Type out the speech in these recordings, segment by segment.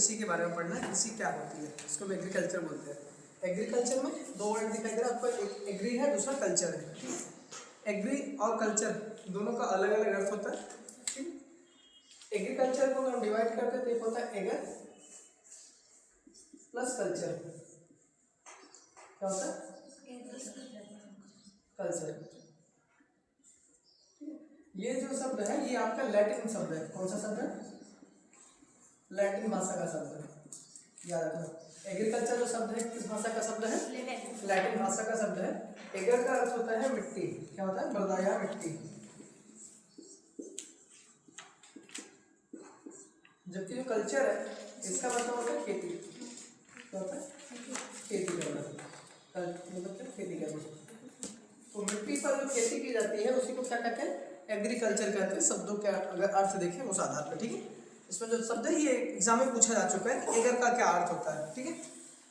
कृषि के बारे में पढ़ना है। कृषि क्या होती है, इसको हम एग्रीकल्चर बोलते हैं। एग्रीकल्चर में दो वर्ड दिखाई दे रहा है आपको, एक एग्री है, दूसरा कल्चर है। एग्री और कल्चर दोनों का अलग अलग अर्थ होता है। एग्रीकल्चर को हम डिवाइड करते हैं तो एक होता है एगर प्लस कल्चर। क्या होता है? कल्चर। ये जो शब्द है ये आपका लैटिन शब्द है। कौन सा शब्द है? लैटिन भाषा का शब्द है, याद रखना। एग्रीकल्चर जो शब्द है किस भाषा का शब्द है? लैटिन भाषा का शब्द है। एगर का अर्थ होता है मिट्टी। क्या होता है? मृदा, मिट्टी। जबकि जो कल्चर है इसका मतलब होता है खेती। क्या होता है? खेती करना, मतलब क्या? खेती करना। तो मिट्टी पर जो खेती की जाती है उसी को क्या कहते हैं? एग्रीकल्चर कहते हैं। शब्दों के अगर अर्थ देखें उस आधार पर, ठीक है। इसमें जो शब्द है ये एग्जाम में पूछा जा चुका है कि एगर का क्या अर्थ होता है, ठीक है।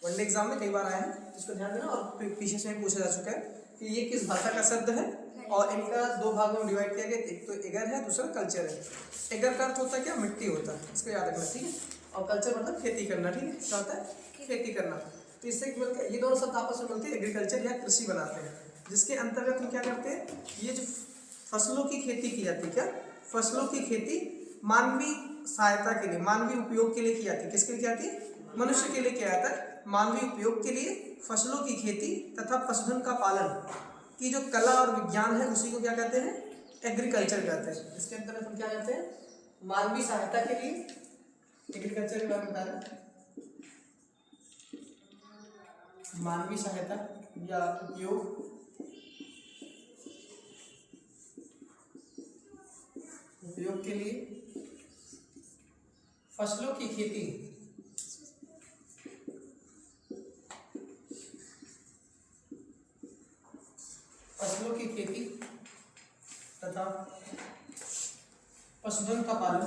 वनडे एग्जाम में कई बार आया है, इसको ध्यान देना। और पीछे से पूछा जा चुका है कि ये किस भाषा का शब्द है, और इनका दो भागों में डिवाइड किया गया। एक तो एगर है, दूसरा कल्चर है। एगर का अर्थ होता है क्या? मिट्टी होता है, इसको याद रखना, ठीक है। और कल्चर मतलब खेती करना, ठीक है। क्या होता है? खेती करना। तो इससे मिलकर ये दोनों शब्द आपस में मिलकर एग्रीकल्चर या कृषि बनाते हैं, जिसके अंतर्गत हम क्या करते हैं? ये जो फसलों की खेती की जाती है, क्या फसलों की खेती मानवीय सहायता के लिए, मानवीय उपयोग के लिए की जाती है। किसके लिए की जाती है? मनुष्य के लिए किया जाता है। मानवीय उपयोग के लिए फसलों की खेती तथा पशुधन का पालन की जो कला और विज्ञान है उसी को क्या कहते हैं? एग्रीकल्चर कहते हैं। इसके अंतर्गत हम क्या कहते हैं? मानवीय सहायता के लिए एग्रीकल्चर के बारे में बता रहे हैं। मानवीय सहायता या उपयोग के लिए फसलों की खेती तथा पशुधन का पालन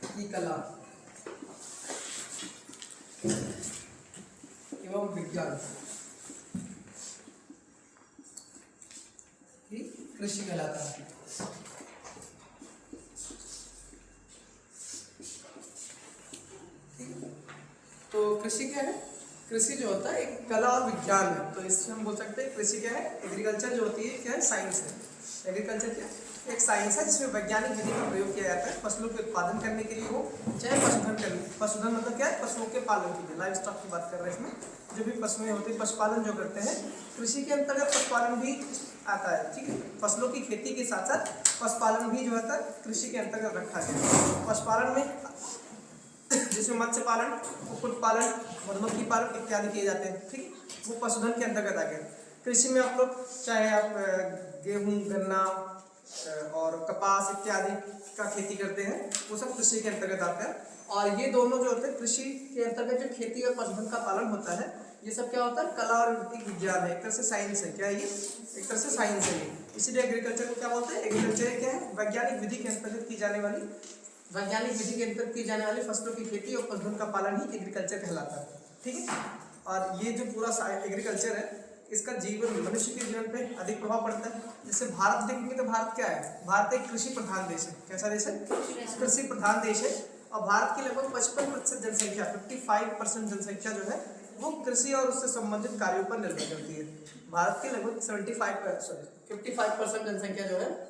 की कला एवं विज्ञान की कृषि कहलाता है। तो कृषि क्या है? कृषि जो होता है एक कला और विज्ञान है। तो इससे हम बोल सकते हैं कृषि क्या है? एग्रीकल्चर जो होती है क्या है? साइंस है। एग्रीकल्चर क्या है? एक साइंस है जिसमें वैज्ञानिक विधि का प्रयोग किया जाता है फसलों के उत्पादन करने के लिए हो, चाहे पशुधन मतलब क्या है? पशुओं के पालन के लिए। लाइव स्टॉक की बात कर रहे हैं इसमें। जो भी पशुएं होती है, पशुपालन जो करते हैं, कृषि के अंतर्गत पशुपालन भी आता है, ठीक है। फसलों की खेती के साथ साथ पशुपालन भी जो होता है कृषि के अंतर्गत रखा गया। पशुपालन में जिसमें मत्स्य पालन, कुक्कुट पालन, मधुमक्खी पालन इत्यादि किए जाते हैं, ठीक। वो पशुधन के अंतर्गत आ गया। कृषि में आप लोग चाहे आप गेहूं, गन्ना और कपास इत्यादि का खेती करते हैं, वो सब कृषि के अंतर्गत आता है। और ये दोनों जो होते हैं कृषि के अंतर्गत, जो खेती और पशुधन का पालन होता है, ये सब क्या होता है? कला और विज्ञान है, एक तरह से साइंस है। क्या है ये? एक तरह से साइंस है ये। इसीलिए एग्रीकल्चर को क्या बोलते हैं? एग्रीकल्चर क्या है? वैज्ञानिक विधि के अंतर्गत की जाने वाली फसलों की खेती और पशुधन का पालन ही एग्रीकल्चर कहलाता है, ठीक है। और ये जो पूरा एग्रीकल्चर है, इसका जीवन, मनुष्य के जीवन पे अधिक प्रभाव पड़ता है। जैसे भारत देखेंगे तो भारत क्या है? भारत एक कृषि प्रधान देश है। कैसा देश है? कृषि प्रधान देश है। और भारत की लगभग 55% जनसंख्या, 55% जनसंख्या जो है वो कृषि और उससे संबंधित कार्यों पर निर्भर करती है। भारत की लगभग 55% जनसंख्या जो है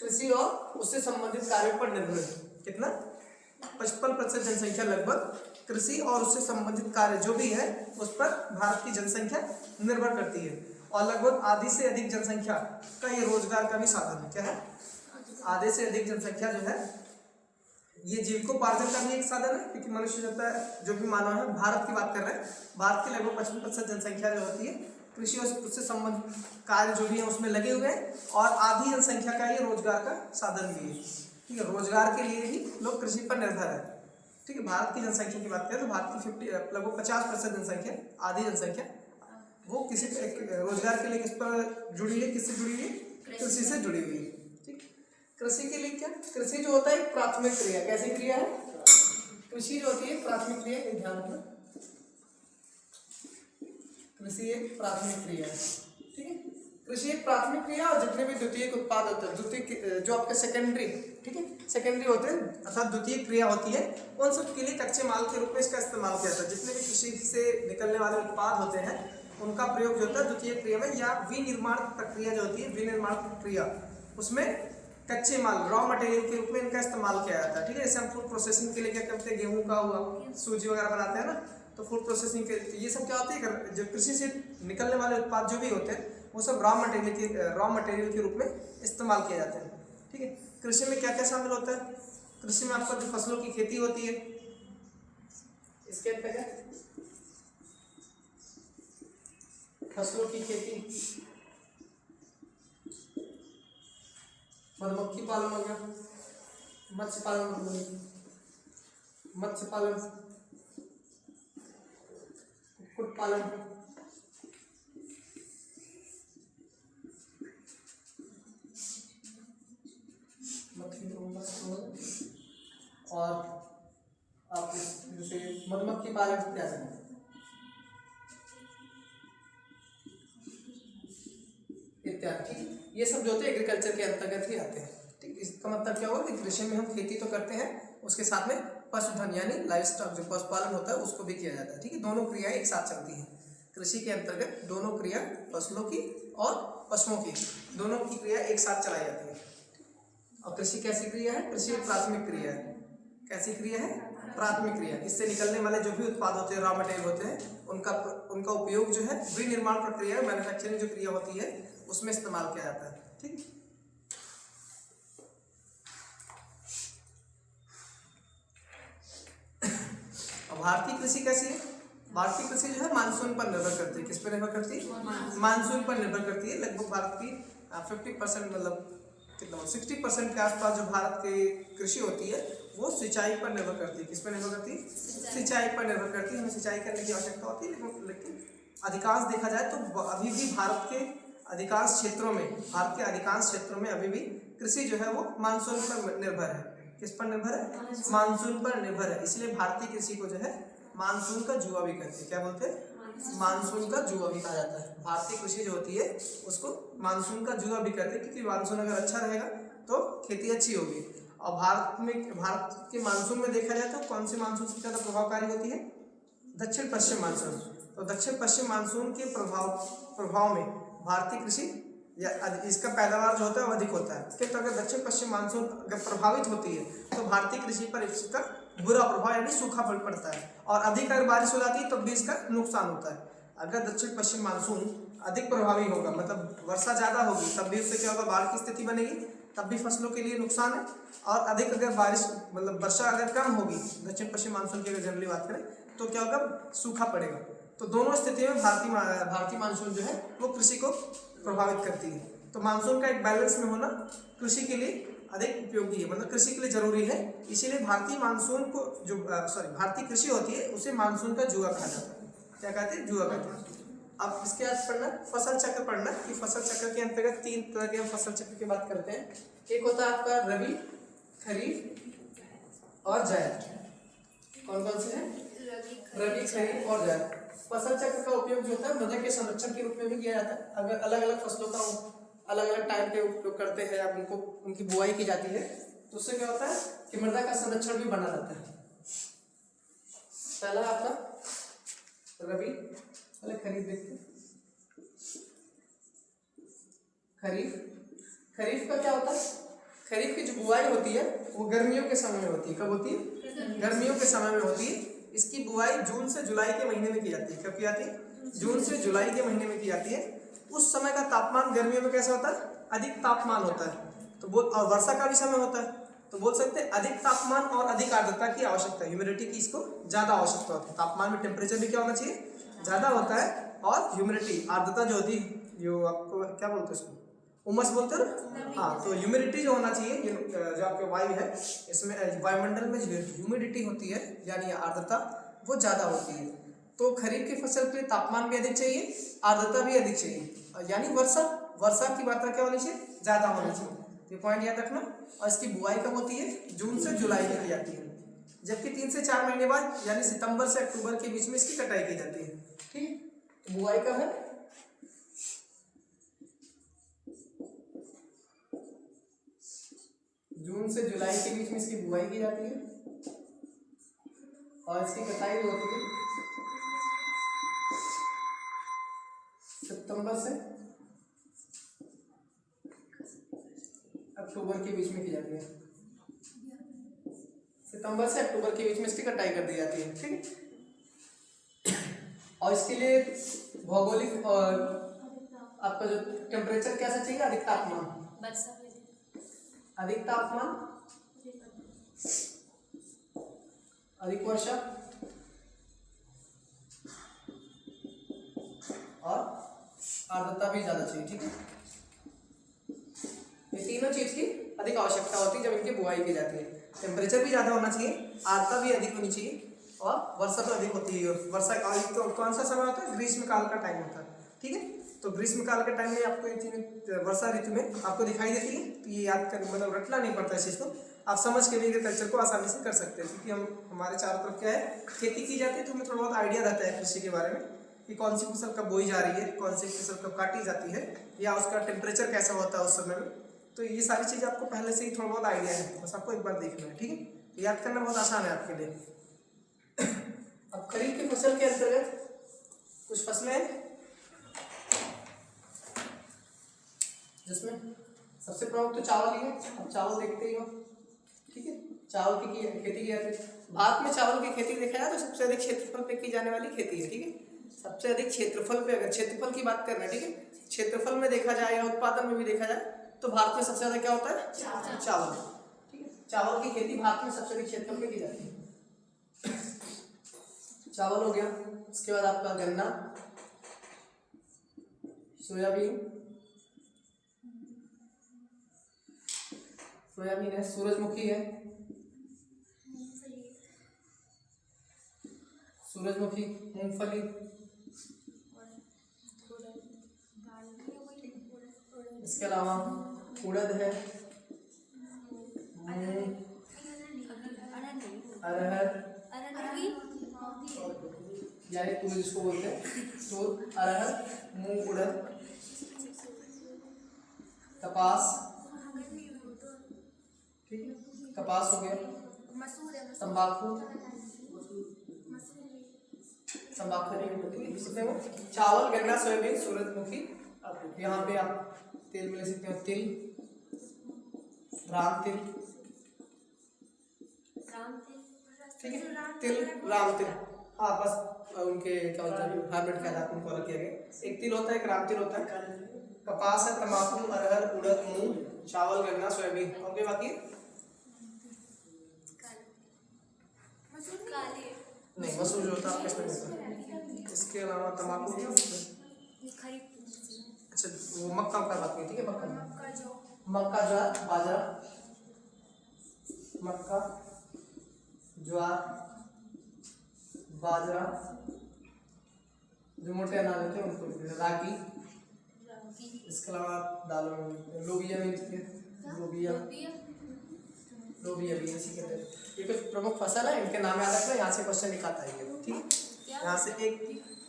कृषि और उससे संबंधित कार्यों पर निर्भर है। कितना? 55% जनसंख्या लगभग कृषि और उससे संबंधित कार्य जो भी है उस पर भारत की जनसंख्या निर्भर करती है। और लगभग आधी से अधिक जनसंख्या का ये रोजगार का भी साधन है। क्या है? आधे से अधिक जनसंख्या जो है ये जीविकोपार्जन का भी एक साधन है, क्योंकि मनुष्य जो भी मानव है, भारत की बात कर रहे हैं, भारत की लगभग 55% जनसंख्या जो होती है कृषि और उससे संबंधित कार्य जो भी है उसमें लगे हुए हैं। और आधी जनसंख्या का ये रोजगार का साधन भी है, ठीक है। रोजगार के लिए ही लोग कृषि पर निर्भर है, ठीक है। भारत की जनसंख्या की बात करें तो भारत की लगभग 50% जनसंख्या, आधी जनसंख्या वो किसी रोजगार के लिए किस पर जुड़ी है? किससे जुड़ी हुई है? कृषि से जुड़ी हुई है, ठीक। कृषि के लिए क्या? कृषि जो होता है प्राथमिक क्रिया। कैसी क्रिया है? कृषि जो होती है प्राथमिक क्रिया, ध्यान रखना। कृषि एक प्राथमिक क्रिया है। कृषि एक प्राथमिक क्रिया और जितने भी द्वितीयक उत्पाद होते हैं, द्वितीय जो आपके सेकेंडरी, ठीक है, सेकेंडरी होते हैं अर्थात द्वितीय क्रिया होती है, उन सब के लिए कच्चे माल के रूप में इसका इस्तेमाल किया जाता है। जितने भी कृषि से निकलने वाले उत्पाद होते हैं उनका प्रयोग जो होता है द्वितीय क्रिया में, या विनिर्माण प्रक्रिया जो होती है, विनिर्माण प्रक्रिया, उसमें कच्चे माल रॉ मटेरियल के रूप में इनका इस्तेमाल किया जाता है। ठीक है, जैसे हम फूड प्रोसेसिंग के लिए क्या करते हैं, गेहूं का हुआ, सूजी वगैरह बनाते हैं ना, तो फूड प्रोसेसिंग के ये सब क्या होती है, जो कृषि से निकलने वाले उत्पाद जो भी होते हैं वो सब रॉ मटेरियल के रूप में इस्तेमाल किए जाते हैं। ठीक है, कृषि में क्या क्या शामिल होता है, कृषि में आपका जो फसलों की खेती होती है, इसके अंतर्गत फसलों की खेती, मधुमक्खी पालन हो गया, मत्स्य पालन, कुक्कुट पालन, और आप जैसे मधुमक्खी पालन इत्यादि, इत्यादि, ये सब जो होते हैं एग्रीकल्चर के अंतर्गत ही आते हैं। ठीक, इसका मतलब क्या होगा कि कृषि में हम खेती तो करते हैं, उसके साथ में पशुधन यानी लाइव स्टॉक जो पशुपालन होता है उसको भी किया जाता है। ठीक है, दोनों क्रियाएं एक साथ चलती हैं कृषि के अंतर्गत, दोनों क्रिया फसलों की और पशुओं की, दोनों की क्रिया एक साथ चलाई जाती है। और कृषि कैसी क्रिया है, कृषि एक प्राथमिक क्रिया है। कैसी क्रिया है, प्राथमिक क्रिया। इससे निकलने वाले जो भी उत्पाद होते हैं, रॉ मटेरियल होते हैं, उनका उपयोग जो है विनिर्माण प्रक्रिया, मैन्युफैक्चरिंग जो क्रिया होती है उसमें इस्तेमाल किया जाता है। ठीक, भारतीय कृषि कैसी है, भारतीय कृषि जो है मानसून पर निर्भर करती है। किस पर निर्भर करती है, मानसून पर निर्भर करती है। लगभग भारत की 50%, मतलब कितना 60% के आसपास जो भारत की कृषि होती है वो सिंचाई पर निर्भर करती है। किस पर निर्भर करती है, सिंचाई पर निर्भर करती है। हमें सिंचाई करने की आवश्यकता होती है, लेकिन अधिकांश देखा जाए तो अभी भी भारत के अधिकांश क्षेत्रों में अभी भी कृषि जो है वो मानसून पर निर्भर है। किस पर निर्भर है, मानसून पर निर्भर है। इसलिए भारतीय कृषि को जो है मानसून का जुआ भी कहते हैं। क्या बोलते हैं, मानसून का जुआ भी कहा जाता है। भारतीय कृषि जो होती है उसको मानसून का जुआ भी कहते हैं, क्योंकि मानसून अगर अच्छा रहेगा तो खेती अच्छी होगी। और भारत के मानसून में देखा जाए तो कौन सी मानसून सबसे ज्यादा प्रभावकारी होती है, दक्षिण पश्चिम मानसून। तो दक्षिण पश्चिम मानसून के प्रभाव में भारतीय कृषि या इसका पैदावार जो होता है वो अधिक होता है। तो अगर दक्षिण पश्चिम मानसून अगर प्रभावित होती है तो भारतीय कृषि पर इसका बुरा प्रभाव यानी सूखा पड़ता है, और अधिक अगर बारिश हो जाती है तब भी इसका नुकसान होता है। अगर दक्षिण पश्चिम मानसून अधिक प्रभावी होगा, मतलब वर्षा ज्यादा होगी, तब भी उससे क्या होगा, बाढ़ की स्थिति बनेगी, तब भी फसलों के लिए नुकसान है। और अधिक अगर बारिश मतलब वर्षा अगर कम होगी दक्षिण पश्चिम मानसून की अगर जनरली बात करें तो क्या होगा, सूखा पड़ेगा। तो दोनों स्थिति में भारतीय मानसून जो है वो कृषि को प्रभावित करती है। तो मानसून का एक बैलेंस में होना कृषि के लिए अधिक उपयोगी है, मतलब कृषि के लिए जरूरी है। इसीलिए भारतीय मानसून को जो भारतीय कृषि होती है उसे मानसून का जुआ कहा जाता है। क्या कहते हैं, जुआ कहते हैं। अब इसके बाद पढ़ना फसल चक्र पढ़ना, कि फसल चक्र के अंतर्गत 3 तरह के हम फसल चक्र की बात करते हैं। एक होता है आपका रबी, खरीफ और जायद। कौन कौन से हैं, रबी, खरीफ और जायद। फसल चक्र का उपयोग जो होता है मृदा के संरक्षण के रूप में भी किया जाता है। अगर अलग अलग फसलों का अलग अलग टाइम पे उपयोग करते हैं, अब उनको उनकी बुआई की जाती है तो उससे क्या होता है कि मृदा का संरक्षण भी बना रहता है। पहला आपका रबी, पहले खरीफ देखते हैं। खरीफ का क्या होता है, खरीफ की जो बुआई होती है वो गर्मियों के समय में होती है। कब होती है, गर्मियों के समय में होती है। इसकी बुआई जून से जुलाई के महीने में की जाती है। कब की जाती है, जून से जुलाई के महीने में की जाती है। उस समय का तापमान गर्मियों में कैसा होता है, अधिक तापमान होता है। तो और वर्षा का भी समय होता है, तो बोल सकते हैं अधिक तापमान और अधिक आर्द्रता की आवश्यकता है। ह्यूमिडिटी की इसको ज्यादा आवश्यकता होती है। तापमान में टेम्परेचर भी क्या होना चाहिए, ज्यादा होता है, और ह्यूमिडिटी आर्द्रता जो होती है, जो आपको क्या बोलते हैं उसको, उमस बोलते हैं ना, हाँ। तो ह्यूमिडिटी जो होना चाहिए, जो आपके वायु है इसमें वायुमंडल में जो ह्यूमिडिटी होती है यानी आर्द्रता वो ज्यादा होती है। तो खरीफ की फसल के लिए तापमान भी अधिक चाहिए, आर्द्रता भी अधिक चाहिए, यानी वर्षा की मात्रा क्या होनी चाहिए, ज्यादा होनी चाहिए। ये पॉइंट याद रखना। और इसकी बुआई कब होती है, जून से जुलाई में की जाती है। जबकि 3 से 4 महीने बाद यानी सितंबर से अक्टूबर के बीच में इसकी कटाई की जाती है। ठीक, बुआई कब है, जून से जुलाई के बीच में इसकी बुआई की जाती है और इसकी कटाई होती है सितंबर से अक्टूबर के बीच में की जाती है। सितंबर से अक्टूबर के बीच में इसकी कटाई कर दी जाती है, ठीक है। और इसके लिए भौगोलिक और आपका जो टेम्परेचर कैसा चाहिए, अधिक तापमान, अधिक तापमान, अधिक वर्षा और आर्द्रता भी ज्यादा चाहिए, ठीक है। ये तीनों चीज की अधिक आवश्यकता होती है जब इनकी बुआई की जाती है। टेम्परेचर भी ज्यादा होना चाहिए, आर्द्रता भी अधिक होनी चाहिए और वर्षा तो अधिक होती है। वर्षा काल तो कौन सा समय होता है, ग्रीष्म काल का टाइम होता है, ठीक है। तो ग्रीष्म काल के टाइम में आपको ये चीज वर्षा ऋतु में आपको दिखाई देती है, तो ये याद कर मतलब रटना नहीं पड़ता इस चीज को, आप समझ के भी एग्रीकल्चर को आसानी से कर सकते हैं। क्योंकि हमारे चारों तरफ क्या है, खेती की जाती है, तो हमें थोड़ा बहुत आइडिया रहता है कृषि के बारे में कि कौन सी फसल कब बोई जा रही है, कौन सी फसल कब काटी जाती है, या उसका टेम्परेचर कैसा होता है उस समय में। तो ये सारी चीज़ आपको पहले से ही थोड़ा बहुत आइडिया है, बस आपको एक बार देखना है, ठीक है। याद करना बहुत आसान है आपके लिए। अब खरीफ की फसल के अंतर्गत कुछ फसलें हैं जिसमें सबसे प्रमुख तो चावल ही है। अब चावल देखते ही हो, ठीक है। चावल की खेती की जाती है भारत में। चावल की खेती देखा जाए तो सबसे अधिक क्षेत्रफल पे की जाने वाली खेती है, ठीक है। सबसे अधिक क्षेत्रफल पे, अगर क्षेत्रफल की बात करना है, ठीक है, क्षेत्रफल में देखा जाए या उत्पादन में भी देखा जाए तो भारत में सबसे ज्यादा क्या होता है, चावल, ठीक है। चावल की खेती भारत में सबसे अधिक क्षेत्रफल पे की जाती है। चावल हो गया, इसके बाद आपका गन्ना, सोयाबीन, सोयाबीन है, सूरजमुखी है, सूरजमुखी, मूंगफली, इसके अलावा उड़द है, अरहर, यानी तुम जिसको बोलते हैं सूर, अरहर, मूंग, उड़द, कपास, ठीक है, कपास हो गया, तंबाकू, तंबाकू नहीं, चावल, गन्ना, सोयाबीन, सूरजमुखी। अब यहाँ पे आप तेल में ले सकते हो, तिल, राम तिल, ठीक है, तिल, राम तिल, हाँ बस उनके क्या होता है, हाइब्रिड का नाम उनको अलग किया गया। एक तिल होता है, एक राम तिल होता है। कपास है, तंबाकू, अरहर, उड़द, मूंग, चावल, गन्ना, सोयाबीन, और क्या बाकी है, नहीं मसूर जो होता है आपके इसमें। इसके अलावा तंबाकू, अच्छा वो मक्का का बात की, ठीक है, मक्का, ज्वार, बाजरा, मक्का, ज्वार, बाजरा, जो मोटे अनाज होते हैं उनको, रागी, इसके अलावा दालों में लोबिया मिलती है, लोबिया भी इसी के तहत। ये कुछ प्रमुख फसल है, इनके नाम याद रखना, यहाँ से क्वेश्चन निकालता है, ठीक है। यहाँ से एक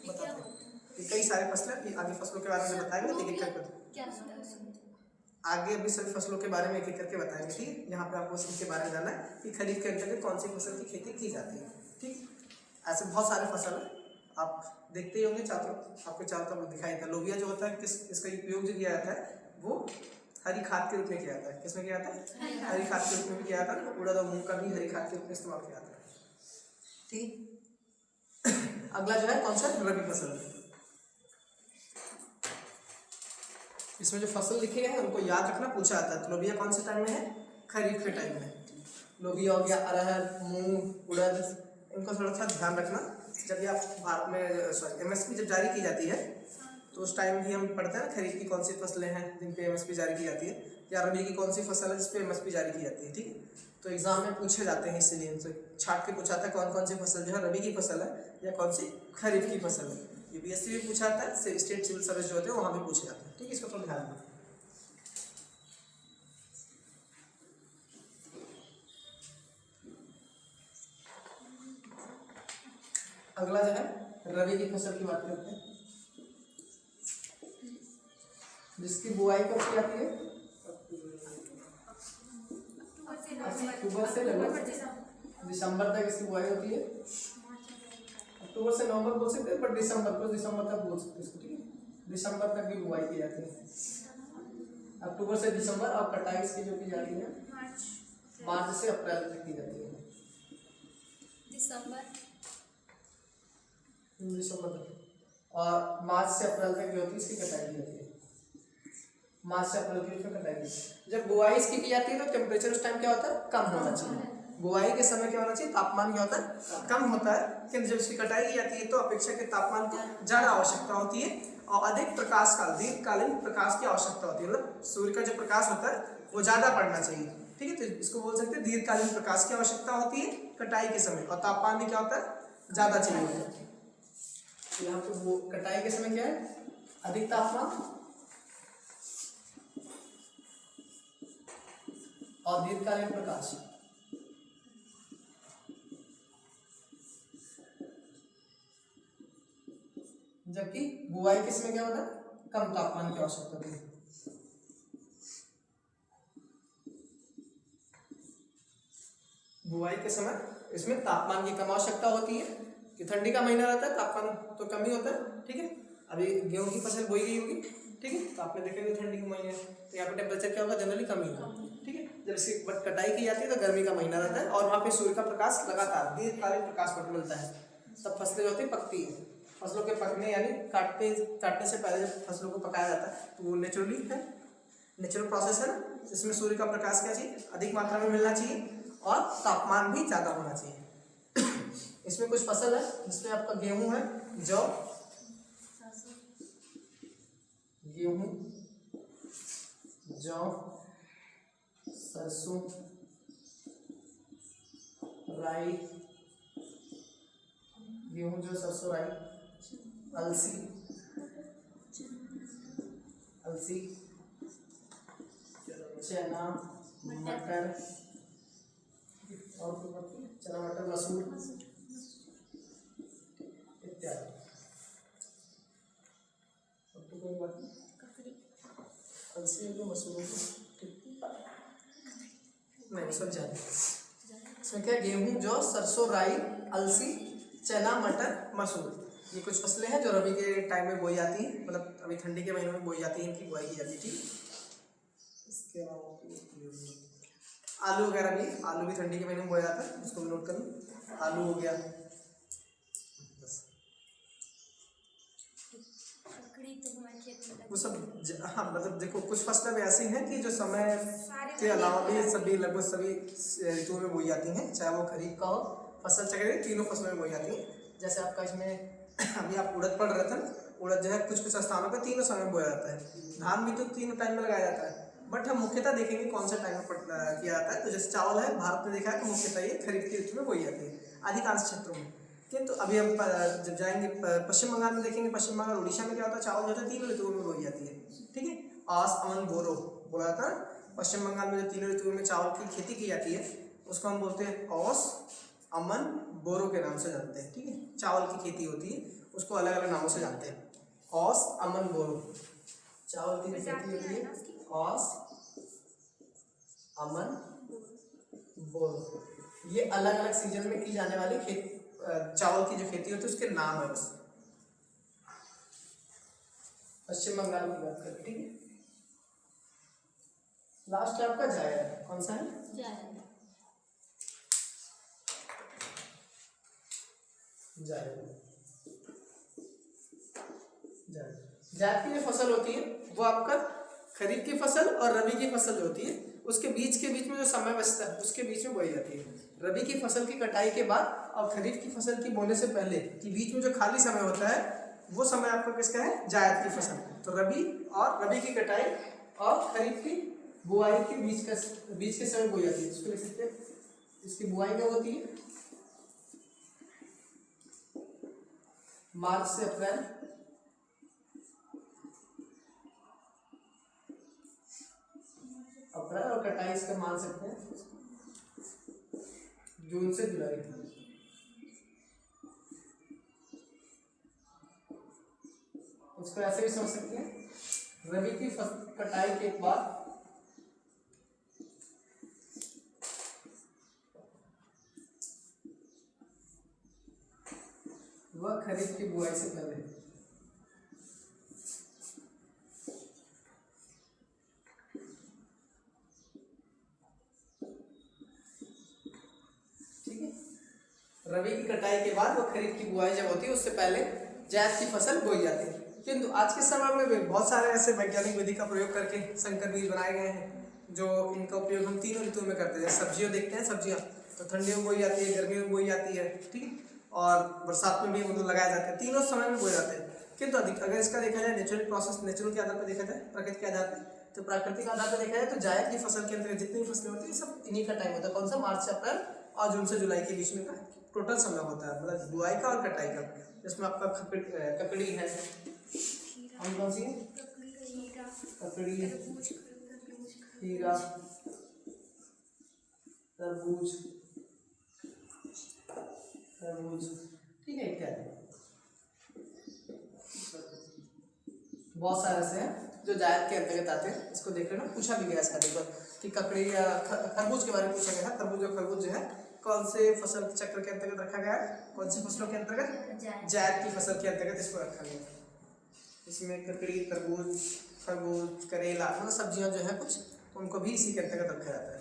बताते हैं, कई सारे फसल है, आगे फसलों के बारे में बताएंगे, एक एक करके आगे अभी सभी फसलों के बारे में एक एक करके बताएंगे, ठीक है। यहाँ पे आपको इनके बारे में जानना है कि खरीफ के अंतर्गत कौन सी फसल की खेती की जाती है, ठीक। ऐसे बहुत सारे फसल है, आप देखते ही होंगे चारों, आपके चारों तरफ दिखाई देता है। लोबिया जो होता है, इसका उपयोग जो किया जाता है वो हरी खाद के रूप में किया जाता है। किसमें किया जाता है, हरी खाद के रूप में भी किया जाता है। उड़द और मूंग का भी हरी खाद के रूप में इस्तेमाल किया जाता है, ठीक। अगला जो है कौन सा, रबी फसल। इसमें जो फसल लिखे हैं उनको याद रखना, पूछा जाता है। तो लोबिया कौन से टाइम में है, खरीफ के टाइम में। लोबिया हो गया, अरहर, मूंग, उड़द, इनको थोड़ा सा ध्यान रखना। जब भी आप भारत में सॉरी एमएसपी जब जारी की जाती है तो उस टाइम भी हम पढ़ते हैं खरीफ की कौन सी फसलें हैं जिन पे एमएसपी जारी की जाती है, या रबी की कौन सी फसल है जिस पे एमएसपी जारी की जाती है, ठीक है। तो एग्जाम में पूछे जाते हैं, इसीलिए इनसे छाट के पूछा जाता है कौन कौन सी फसल जो है रबी की फसल है या कौन सी खरीफ की फसल है। यूपीएससी भी पूछा जाता है, स्टेट सिविल सर्विस जो होते हैं वहाँ भी पूछे जाते हैं, ठीक है। इसको थोड़ा ध्यान रखना। अगला जो है रबी की फसल की बात करते हैं, जिसकी बुआई कब की जाती है, अक्टूबर से लगभग दिसंबर तक इसकी बुआई होती है। अक्टूबर से नवंबर बोल सकते हैं, बट दिसंबर तक बोल सकते हैं इसको, ठीक है। दिसंबर तक भी बुआई की जाती है, अक्टूबर से दिसंबर। और कटाई इसकी जो की जाती है मार्च से अप्रैल तक की जाती है। दिसंबर तक, और मार्च से अप्रैल तक जो होती है इसकी कटाई की जाती है। मार्च से अप्रैल की इसमें कटाई की। जब बुआई इसकी की जाती है तो टेम्परेचर उस टाइम क्या होता है, कम होना चाहिए। बुआई के समय क्या होना चाहिए, तापमान क्या होता है, कम होता है। लेकिन जब इसकी कटाई की जाती है तो अपेक्षा के तापमान की ज़्यादा आवश्यकता होती है और अधिक प्रकाश काल, दीर्घकालीन प्रकाश की आवश्यकता होती है। मतलब सूर्य का जो प्रकाश होता है वो ज़्यादा पड़ना चाहिए, ठीक है। तो इसको बोल सकते हैं दीर्घकालीन प्रकाश की आवश्यकता होती है कटाई के समय, और तापमान भी क्या होता है, ज़्यादा चाहिए होता है। यहाँ पे वो कटाई के समय क्या है, अधिक तापमान और दीर्घकालीन प्रकाश। जबकि बुआई के समय क्या होता है, कम तापमान की आवश्यकता होती है। बुआई के समय इसमें तापमान की कम आवश्यकता होती है कि ठंडी का महीना रहता है, तापमान तो कम ही होता है, ठीक है। अभी गेहूं की फसल बोई गई होगी, ठीक है, तो आपने देखा कि ठंडी के महीने तो यहाँ पे टेम्परेचर क्या होगा, जनरली कम ही होगा, ठीक है। जब इसकी बट कटाई की जाती है तो गर्मी का महीना रहता है और वहाँ पे सूर्य का प्रकाश लगातार दीर्घकालीन प्रकाश मिलता है, तब फसलें जो होती है पकती है। फसलों के पकने यानी काटने से पहले जब फसलों को पकाया जाता है तो वो नेचुरल प्रोसेस है ना, जिसमें सूर्य का प्रकाश क्या चाहिए, अधिक मात्रा में मिलना चाहिए और तापमान भी ज़्यादा होना चाहिए। इसमें कुछ फसल है जिसमें आपका गेहूं है, जौ, सरसों, राई, गेहूं, जौ, सरसों, राई, अलसी, चना, मटर, और चना, मटर, मसूर इत्यादि। अलसी को मसूर नहीं सब जाए। इसमें क्या, गेहूं, जौ, सरसों, राई, अलसी, चना, मटर, मसूर, ये कुछ फसलें हैं जो रबी के टाइम में बोई जाती हैं, मतलब अभी ठंडी के महीनों में बोई जाती हैं, इनकी बुआई की जाती थी। इसके अलावा आलू वगैरह भी, आलू भी ठंडी के महीने में बोया जाता है, उसको भी नोट कर लो। आलू हो गया, वो सब हाँ, मतलब देखो कुछ फसलें ऐसी हैं कि जो समय के अलावा भी सभी लगभग सभी ऋतुओं में बोई जाती हैं, चाहे वो खरीफ का हो, फसल चक्र, तीनों फसलों में बोई जाती हैं। जैसे आपका इसमें अभी आप उड़द पढ़ रहे थे, उड़द जो है कुछ स्थानों पर तीनों समय में बोया जाता है। धान भी तो तीनों टाइम में लगाया जाता है, बट हम मुख्यतः देखेंगे कौन सा टाइम में किया जाता है। तो जैसे चावल है, भारत में देखा है तो मुख्यतः ये खरीफ की ऋतु में बोई जाती है अधिकांश क्षेत्रों में। तो अभी हम जब जाएंगे पश्चिम बंगाल में देखेंगे, पश्चिम बंगाल उड़ीसा में क्या होता है, चावल जो है तीनों ऋतुओं में बोई जाती है, ठीक है। आस, अमन, बोरो बोला जाता है। पश्चिम बंगाल में जो तीनों ऋतुओं में चावल की खेती की जाती है उसको हम बोलते हैं औस, अमन, बोरो के नाम से जानते हैं, ठीक है। चावल की खेती होती है उसको अलग अलग नामों से जानते हैं, औस, अमन, बोरो। चावल की खेती होती है औस, अमन, बोरो। ये अलग अलग सीजन में की जाने वाली चावल की जो खेती होती है उसके नाम है बस। पश्चिम बंगाल की बात करें, ठीक है। लास्ट आपका जायद, कौन सा है, जायद की जो फसल होती है वो आपका खरीफ की फसल और रबी की फसल जो होती है उसके बीच में जो समय बचता है उसके बीच में बोई जाती है। रबी की फसल की कटाई के बाद और खरीफ की फसल की बोने से पहले कि बीच में जो खाली समय होता है वो समय आपका किसका है, जायद की फसल। तो रबी की कटाई और खरीफ की बुआई के बीच के समय बोई जाती है, इसको लिख सकते हैं। इसकी बुआई कब होती है, मार्च से अप्रैल, और कटाई इसका मान सकते हैं जून से जुलाई। इसको ऐसे भी समझ सकते हैं, रबी की कटाई के बाद व खरीफ की बुआई से पहले। ठीक है, रबी की कटाई के बाद वो खरीफ की बुआई जब होती है उससे पहले जायद की फसल बोई जाती है। किंतु आज के समय में भी बहुत सारे ऐसे वैज्ञानिक विधि का प्रयोग करके संकर बीज बनाए गए हैं जो इनका उपयोग हम तीनों ऋतुओं में करते हैं। सब्जियों देखते हैं, सब्जियां तो ठंडियों में बोई जाती है, गर्मियों में बोई जाती है, ठीक है, और बरसात में भी मतलब लगाए जाते हैं, तीनों समय में बोए जाते हैं। किंतु अगर इसका देखा जाए नेचुरल प्रोसेस, नेचुरल के आधार पर देखा जाए, प्रकृति के आधार पर, तो प्राकृतिक आधार पर देखा जाए तो जायद की फसल के अंतर्गत जितनी फसलें होती है सब इन्हीं का टाइम होता है। कौन सा? मार्च से अप्रैल और जून से जुलाई के बीच में का टोटल समय होता है, मतलब बुआई का और कटाई का। जिसमें आपका ककड़ी है, और कौन सी है? ककड़ी, खीरा, तरबूज, ठीक है, इत्यादि बहुत सारे ऐसे हैं जो जायद के अंतर्गत आते हैं। इसको देख लेना, पूछा भी गया इसका देखो कि ककड़ी या खरबूज के बारे में पूछा गया था। खरबूज जो है कौन से फसल चक्र के अंतर्गत रखा गया है? कौन सी फसलों के अंतर्गत? जायद की फसल के अंतर्गत इसको रखा गया है। इसमें ककड़ी, तरबूज, खरबूज, करेला, मतलब सब्जियां जो है कुछ, तो उनको भी इसी के अंतर्गत रखा जाता है।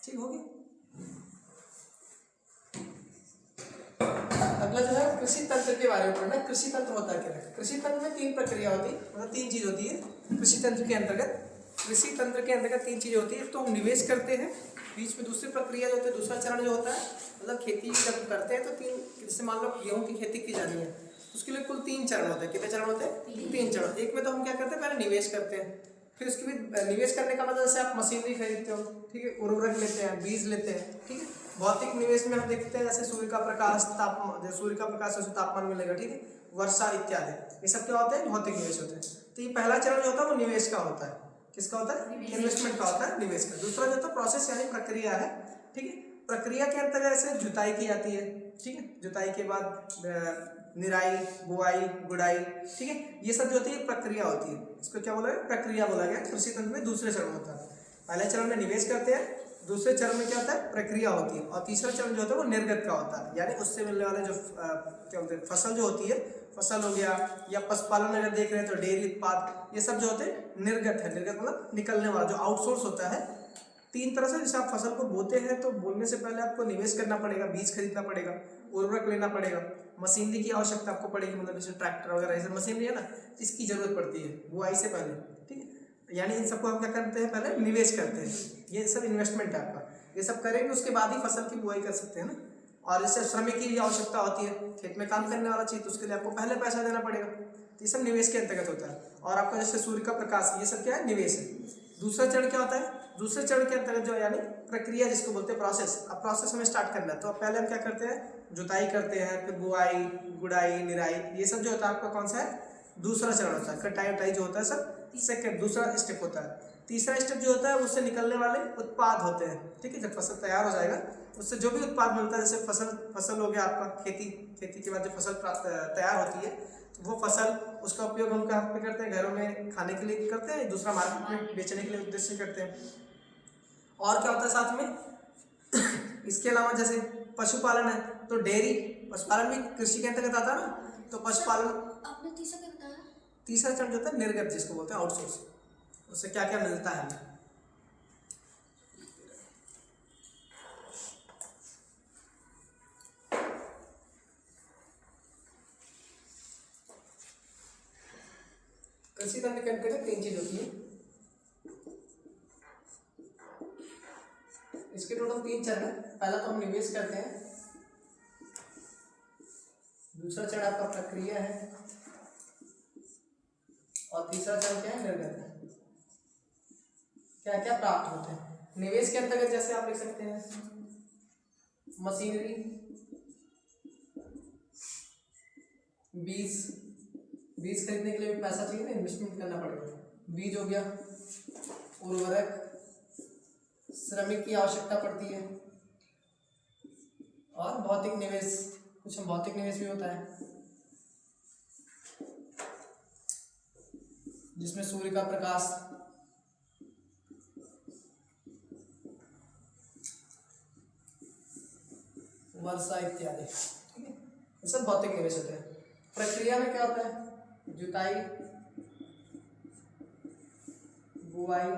ठीक हो गया। अगला जो है कृषि तंत्र के बारे में पढ़ना। कृषि तंत्र होता है क्या? कृषि तंत्र में तीन प्रक्रिया होती है, मतलब तीन चीज होती है कृषि तंत्र के अंतर्गत। कृषि तंत्र के अंतर्गत तीन चीजें होती है। तो हम निवेश करते हैं, बीच में दूसरी प्रक्रिया जो होती है, दूसरा चरण जो होता है, मतलब खेती जब करते हैं तो तीन, जैसे मान लो गेहूं की खेती की जानी है, उसके लिए कुल तीन चरण होते हैं। कितने चरण होते हैं? तीन चरण। एक में तो हम क्या करते हैं, पहले निवेश करते हैं, फिर उसके बाद निवेश करने का मतलब जैसे आप मशीनरी खरीदते हो, ठीक है, उर्वरक लेते हैं, बीज लेते हैं, ठीक है। भौतिक निवेश में हम देखते हैं जैसे सूर्य का प्रकाश, तापमान, जैसे सूर्य का प्रकाश से तापमान मिलेगा, ठीक है, वर्षा इत्यादि, ये सब क्या होते हैं? भौतिक निवेश होते हैं। तो ये पहला चरण जो होता है वो निवेश का होता है। किसका होता है? इन्वेस्टमेंट का होता है, निवेश का। दूसरा जो होता है प्रोसेस यानी प्रक्रिया है, ठीक है। प्रक्रिया के अंतर्गत ऐसे जुताई की जाती है, ठीक है, जुताई के बाद निराई, बुआई, गुड़ाई, ठीक है, ये सब जो होती है प्रक्रिया होती है। इसको क्या बोला गया? प्रक्रिया बोला गया। कृषि तंत्र में दूसरे चरण होता है। पहले चरण में निवेश करते हैं, दूसरे चरण में क्या होता है? प्रक्रिया होती है, और तीसरा चरण जो होता है वो निर्गत का होता है, यानी उससे मिलने वाले जो क्या बोलते हैं फसल जो होती है, फसल हो गया, या पशुपालन अगर देख रहे हैं तो डेयरी उत्पाद, ये सब जो होते हैं निर्गत है। निर्गत मतलब निकलने वाला, जो आउटसोर्स होता है। तीन तरह से, जैसे आप फसल को बोते हैं तो बोने से पहले आपको निवेश करना पड़ेगा, बीज खरीदना पड़ेगा, उर्वरक लेना पड़ेगा, मशीनरी की आवश्यकता आपको पड़ेगी, मतलब जैसे ट्रैक्टर वगैरह ऐसे मशीनरी है ना, इसकी जरूरत पड़ती है बुआई से पहले, ठीक है। यानी इन सबको हम क्या करते हैं? पहले निवेश करते हैं, ये सब इन्वेस्टमेंट है आपका। ये सब करेंगे उसके बाद ही फसल की बुआई कर सकते हैं ना। और जैसे श्रमिक की आवश्यकता होती है, खेत में काम करने वाला चाहिए, तो उसके लिए आपको पहले पैसा देना पड़ेगा। तो ये सब निवेश के अंतर्गत होता है। और आपका जैसे सूर्य का प्रकाश, ये सब क्या है? निवेश है। दूसरा चरण क्या होता है? दूसरे चरण के अंतर्गत जो यानी प्रक्रिया, जिसको बोलते हैं प्रोसेस। अब प्रोसेस हमें स्टार्ट करना है, तो पहले हम क्या करते हैं? जुताई करते हैं, फिर बुआई, गुड़ाई, निराई, ये सब जो होता है आपका कौन सा है? दूसरा चरण होता है। कटाई उटाई जो होता है सब सेकंड, दूसरा स्टेप होता है। तीसरा स्टेप जो होता है उससे निकलने वाले उत्पाद होते हैं, ठीक है। जब फसल तैयार हो जाएगा उससे जो भी उत्पाद मिलता है, जैसे फसल हो गया आपका, खेती के बाद जो फसल तैयार होती है, तो वो फसल, उसका उपयोग हम कहाँ पे करते हैं? घरों में खाने के लिए करते हैं, दूसरा मार्केट में बेचने के लिए उद्देश्य करते हैं। और क्या होता है साथ में? इसके अलावा जैसे पशुपालन है, तो डेयरी, पशुपालन भी कृषि के अंतर्गत आता है ना। तो पशुपालन, आपने तीसरा क्या बताया? तीसरा चरण जो होता है निर्गत, जिसको बोलते हैं आउटसोर्स। उससे क्या क्या मिलता है? कृषि तंत्र के अंतर्गत तीन चीज होती है। इसके टोटल तीन चरण है। पहला तो हम निवेश करते हैं, दूसरा चरण आपका प्रक्रिया है, और तीसरा चरण क्या है? निर्गत है। क्या क्या प्राप्त होते हैं निवेश के अंतर्गत? जैसे आप लिख सकते हैं मशीनरी, बीज खरीदने के लिए भी पैसा चाहिए ना, इन्वेस्टमेंट करना पड़ेगा। बीज हो गया, उर्वरक, श्रमिक की आवश्यकता पड़ती है, और भौतिक निवेश, कुछ भौतिक निवेश भी होता है जिसमें सूर्य का प्रकाश, वर्षा इत्यादि, ये सब भौतिक निवेश होते हैं। प्रक्रिया में क्या होता है? जुताई, बुआई,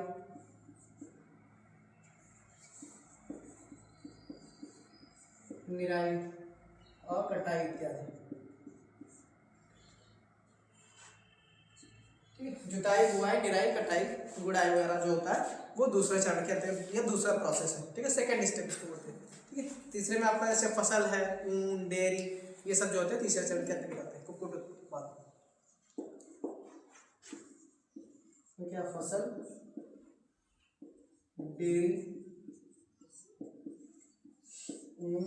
निराई और कटाई इत्यादि। जुताई, बुआई, निराई, कटाई, गुड़ाई वगैरह जो होता है वो दूसरे चरण के अंतर्गत, ये दूसरा प्रोसेस है, ठीक है, सेकंड स्टेप इसको बोलते हैं, ठीक है। तीसरे में आपका जैसे फसल है, ऊन, डेयरी, ये सब जो होते हैं तीसरे चरण के अंतर्गत आते हैं। कुक्कुट उत्पादन तो क्या, फसल, डेयरी, ऊन,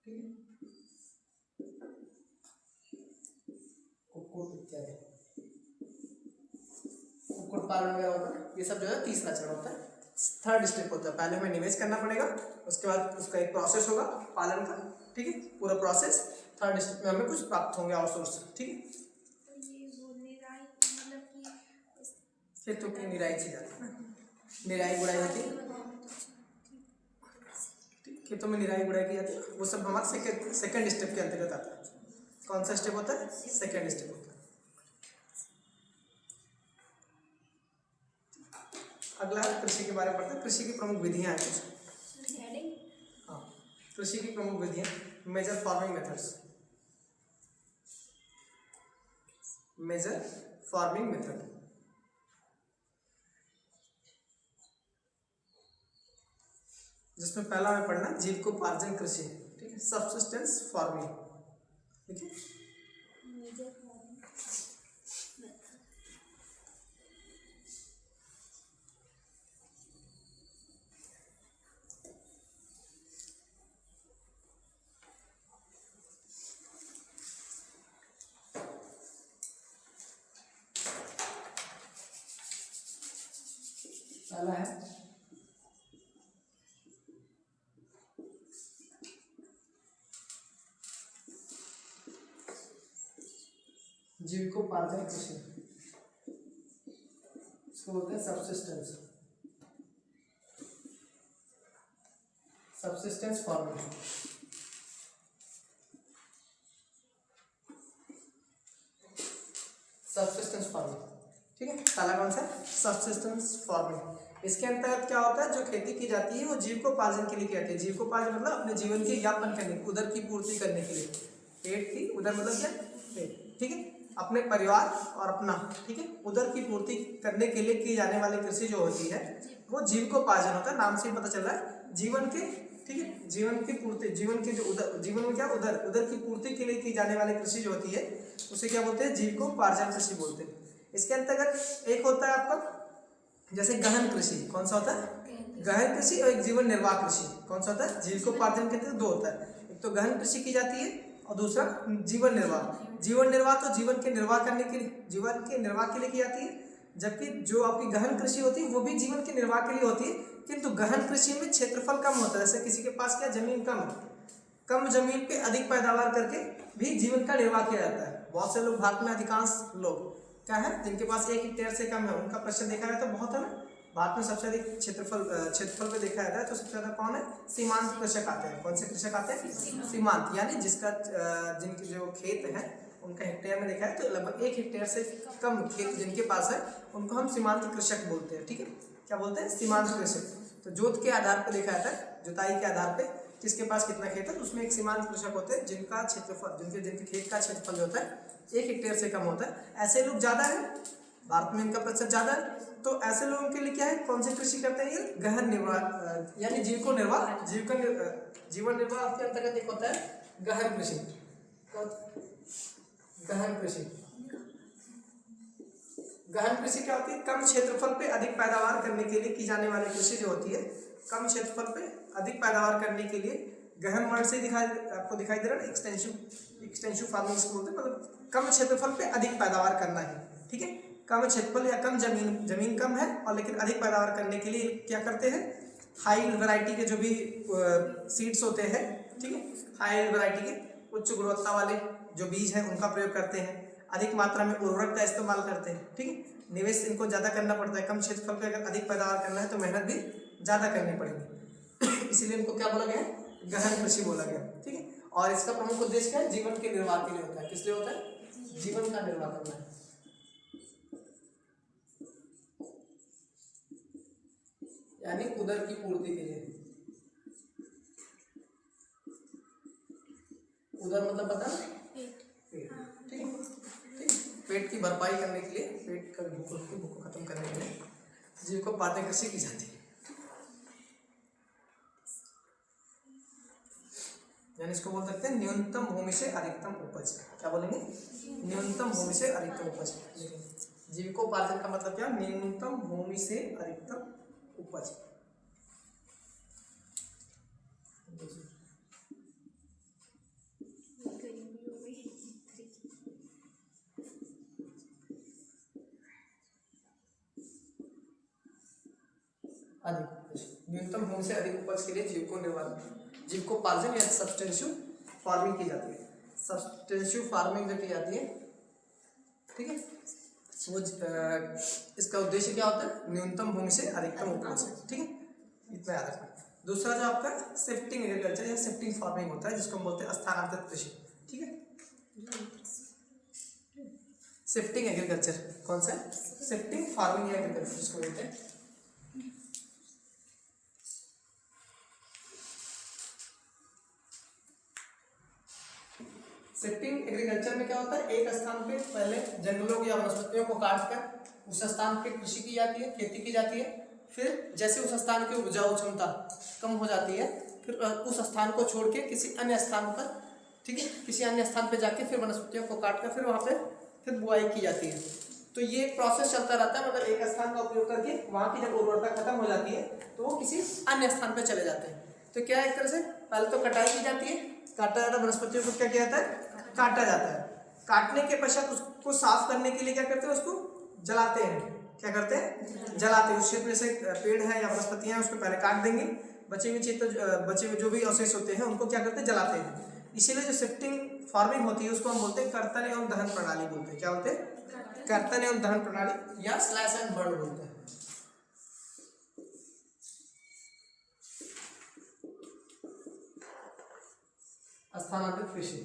ठीक है, कुक्कुट इत्यादि, कुक्कुट पालन वगैरह होता है, ये सब जो है तीसरा चरण होता है। थर्ड स्टेप होता है, पहले हमें निवेश करना पड़ेगा, उसके बाद उसका एक प्रोसेस होगा पालन का, ठीक है, पूरा प्रोसेस। थर्ड स्टेप में हमें कुछ प्राप्त होंगे आउटसोर्स, ठीक है। खेतों की निराई की जाती है ना, निराई गुड़ाई होती है, खेतों में निराई गुड़ाई की जाती है, वो सब हमारा सेकंड स्टेप के अंतर्गत आता है। कौन सा स्टेप होता है? सेकंड स्टेप होता है। अगला कृषि के बारे में पढ़ते हैं। कृषि की प्रमुख विधियां हैं कुछ। हाँ, कृषि की प्रमुख विधियां, major farming methods, major farming method, जिसमें पहला हमें पढ़ना जीविकोपार्जन कृषि, ठीक है, सबसिस्टेंस फार्मिंग, ठीक है। पहला है जीविकोपार्जन कृषि, इसको बोलते हैं subsistence, subsistence farming. Subsistence farming, ठीक है, पहला कौन सा? Subsistence farming. इसके अंतर्गत क्या होता है, जो खेती की जाती है वो जीविकोपार्जन के लिए की जाती है। जीविकोपार्जन मतलब अपने जीवन के यापन करने, उदर की पूर्ति करने के लिए, पेट की, उदर मतलब क्या, पेट, ठीक है, अपने परिवार और अपना, ठीक है, उदर की पूर्ति करने के लिए की जाने वाली कृषि जो होती है वो जीविकोपार्जन होता है। नाम से ही पता चल रहा है, जीवन के, ठीक है, जीवन की पूर्ति, जीवन की जो उदर, जीवन में क्या, उदर, उदर की पूर्ति के लिए की जाने वाली कृषि जो होती है उसे क्या बोलते हैं? जीविकोपार्जन कृषि बोलते हैं। इसके अंतर्गत एक होता है आपका जैसे गहन कृषि। कौन सा होता है? गहन कृषि और एक जीवन निर्वाह कृषि। कौन सा होता है? जीविकोपार्जन के तहत दो होता है, एक तो गहन कृषि की जाती है और दूसरा जीवन निर्वाह। जीवन निर्वाह तो जीवन के निर्वाह करने के लिए, जीवन के निर्वाह के लिए की जाती है, जबकि जो आपकी गहन कृषि होती है वो भी जीवन के निर्वाह के लिए होती है, किंतु गहन कृषि में क्षेत्रफल कम होता है। जैसे किसी के पास क्या, जमीन कम है, कम जमीन पे अधिक पैदावार करके भी जीवन का निर्वाह किया जाता है। बहुत से लोग, भारत में अधिकांश लोग क्या है जिनके पास 1 हेक्टेयर से कम है, उनका प्रतिशत देखा जाए तो बहुत है ना। भारत में सबसे अधिक क्षेत्रफल पे देखा जाता है तो सबसे ज्यादा कौन है? सीमांत कृषक आते हैं। कौन से कृषक आते हैं? सीमांत, यानी जिसका जिनके जो खेत है उनका हेक्टेयर में देखा है तो लगभग 1 हेक्टेयर से कम खेत जिनके पास है उनको हम सीमांत कृषक बोलते हैं, ठीक है। क्या बोलते हैं? सीमांत कृषक। तो जोत के आधार पर देखा जाता है, जुताई के आधार पर किसके पास कितना खेत है, तो उसमें एक सीमांत कृषक होते हैं जिनका क्षेत्रफल, जिनके खेत का क्षेत्रफल जो होता है 1 हेक्टेयर से कम होता है। ऐसे लोग ज्यादा है, भारत में इनका प्रतिशत ज्यादा है। तो ऐसे लोगों के लिए क्या है, कौन सी कृषि करते हैं? ये गहन निर्वाह, यानी जीविको निर्वाह, जीवन निर्वाह के अंतर्गत एक होता है गहन कृषि। गहन कृषि, गहन कृषि क्या होती है? कम क्षेत्रफल पे अधिक पैदावार करने के लिए की जाने वाली कृषि जो होती है, कम क्षेत्रफल पे अधिक पैदावार करने के लिए, गहन वर्ड से आपको दिखाई दे रहा है, एक्सटेंसिव फार्मिंग इसको बोलते हैं, मतलब कम क्षेत्रफल पे अधिक पैदावार करना है, ठीक है। कम क्षेत्रफल या कम जमीन कम है और लेकिन अधिक पैदावार करने के लिए क्या करते हैं, हाई वैरायटी के जो भी सीड्स होते हैं, ठीक है, हाई वैरायटी के उच्च गुणवत्ता वाले जो बीज हैं उनका प्रयोग करते हैं, अधिक मात्रा में उर्वरक का इस्तेमाल करते हैं, ठीक है, निवेश इनको ज़्यादा करना पड़ता है, कम क्षेत्रफल पे अगर अधिक पैदावार करना है तो मेहनत भी ज़्यादा करनी पड़ेगी इसीलिए इनको क्या बोला गया, गहन कृषि बोला गया, ठीक है। और इसका प्रमुख उद्देश्य क्या है, जीवन के निर्वाह के लिए होता है। किस लिए होता है, जीवन का निर्वाह करना है, यानी उदर की पूर्ति के लिए। उदर मतलब पता है, पेट, ठीक है, पेट की भरपाई करने के लिए, पेट का भूख को खत्म करने के लिए जीविकोपार्जन कृषि की जाती है, यानी इसको बोल सकते हैं न्यूनतम भूमि से अधिकतम उपज। क्या बोलेंगे, न्यूनतम भूमि से अधिकतम उपज। जीविकोपार्जन का मतलब क्या, न्यूनतम भूमि से अधिकतम उपज। न्यूनतम भूमि से अधिक उपज के लिए जीविकोपार्जन या सब्सटेंशियल फार्मिंग की जाती है। सब्सटेंशियल फार्मिंग जो की जाती है, ठीक है, वो इसका उद्देश्य क्या होता है, न्यूनतम भूमि से अधिकतम उपज, ठीक है, इतना याद रखना। दूसरा जो आपका शिफ्टिंग एग्रीकल्चर या शिफ्टिंग फार्मिंग होता है, जिसको हम बोलते हैं स्थानांतरित कृषि, ठीक है। शिफ्टिंग एग्रीकल्चर कौन सा है, शिफ्टिंग फार्मिंग या एग्रीकल्चर जिसको बोलते हैं। शिफ्टिंग एग्रीकल्चर में क्या होता है, एक स्थान पे पहले जंगलों या वनस्पतियों को काट कर उस स्थान पे कृषि की जाती है, खेती की जाती है, फिर जैसे उस स्थान की उपजाऊ क्षमता कम हो जाती है, फिर उस स्थान को छोड़ के किसी अन्य स्थान पर, ठीक है, किसी अन्य स्थान पे जाके फिर वनस्पतियों को काट कर फिर वहाँ पे फिर बुआई की जाती है। तो ये प्रोसेस चलता रहता है, मतलब एक स्थान का उपयोग करके वहाँ की जब उर्वरता खत्म हो जाती है तो वो किसी अन्य स्थान पर चले जाते हैं। तो क्या एक तरह से पहले तो कटाई की जाती है, काटा जाता है, वनस्पतियों को क्या किया जाता है, काटा जाता है। काटने के पश्चात उसको साफ करने के लिए क्या करते हैं, उसको जलाते हैं। क्या करते हैं, जलाते हैं। उस क्षेत्र में से पेड़ है या वनस्पतियां हैं उसको पहले काट देंगे, बचे हुए क्षेत्र, बचे हुए जो भी अवशेष होते हैं उनको क्या करते हैं, जलाते हैं। इसीलिए जो शिफ्टिंग फार्मिंग होती है उसको हम बोलते हैं कर्तन एवं दहन प्रणाली बोलते हैं। क्या बोलते हैं, कर्तन एवं दहन प्रणाली या स्लैश एंड बर्न बोलते हैं। स्थानांतरित कृषि,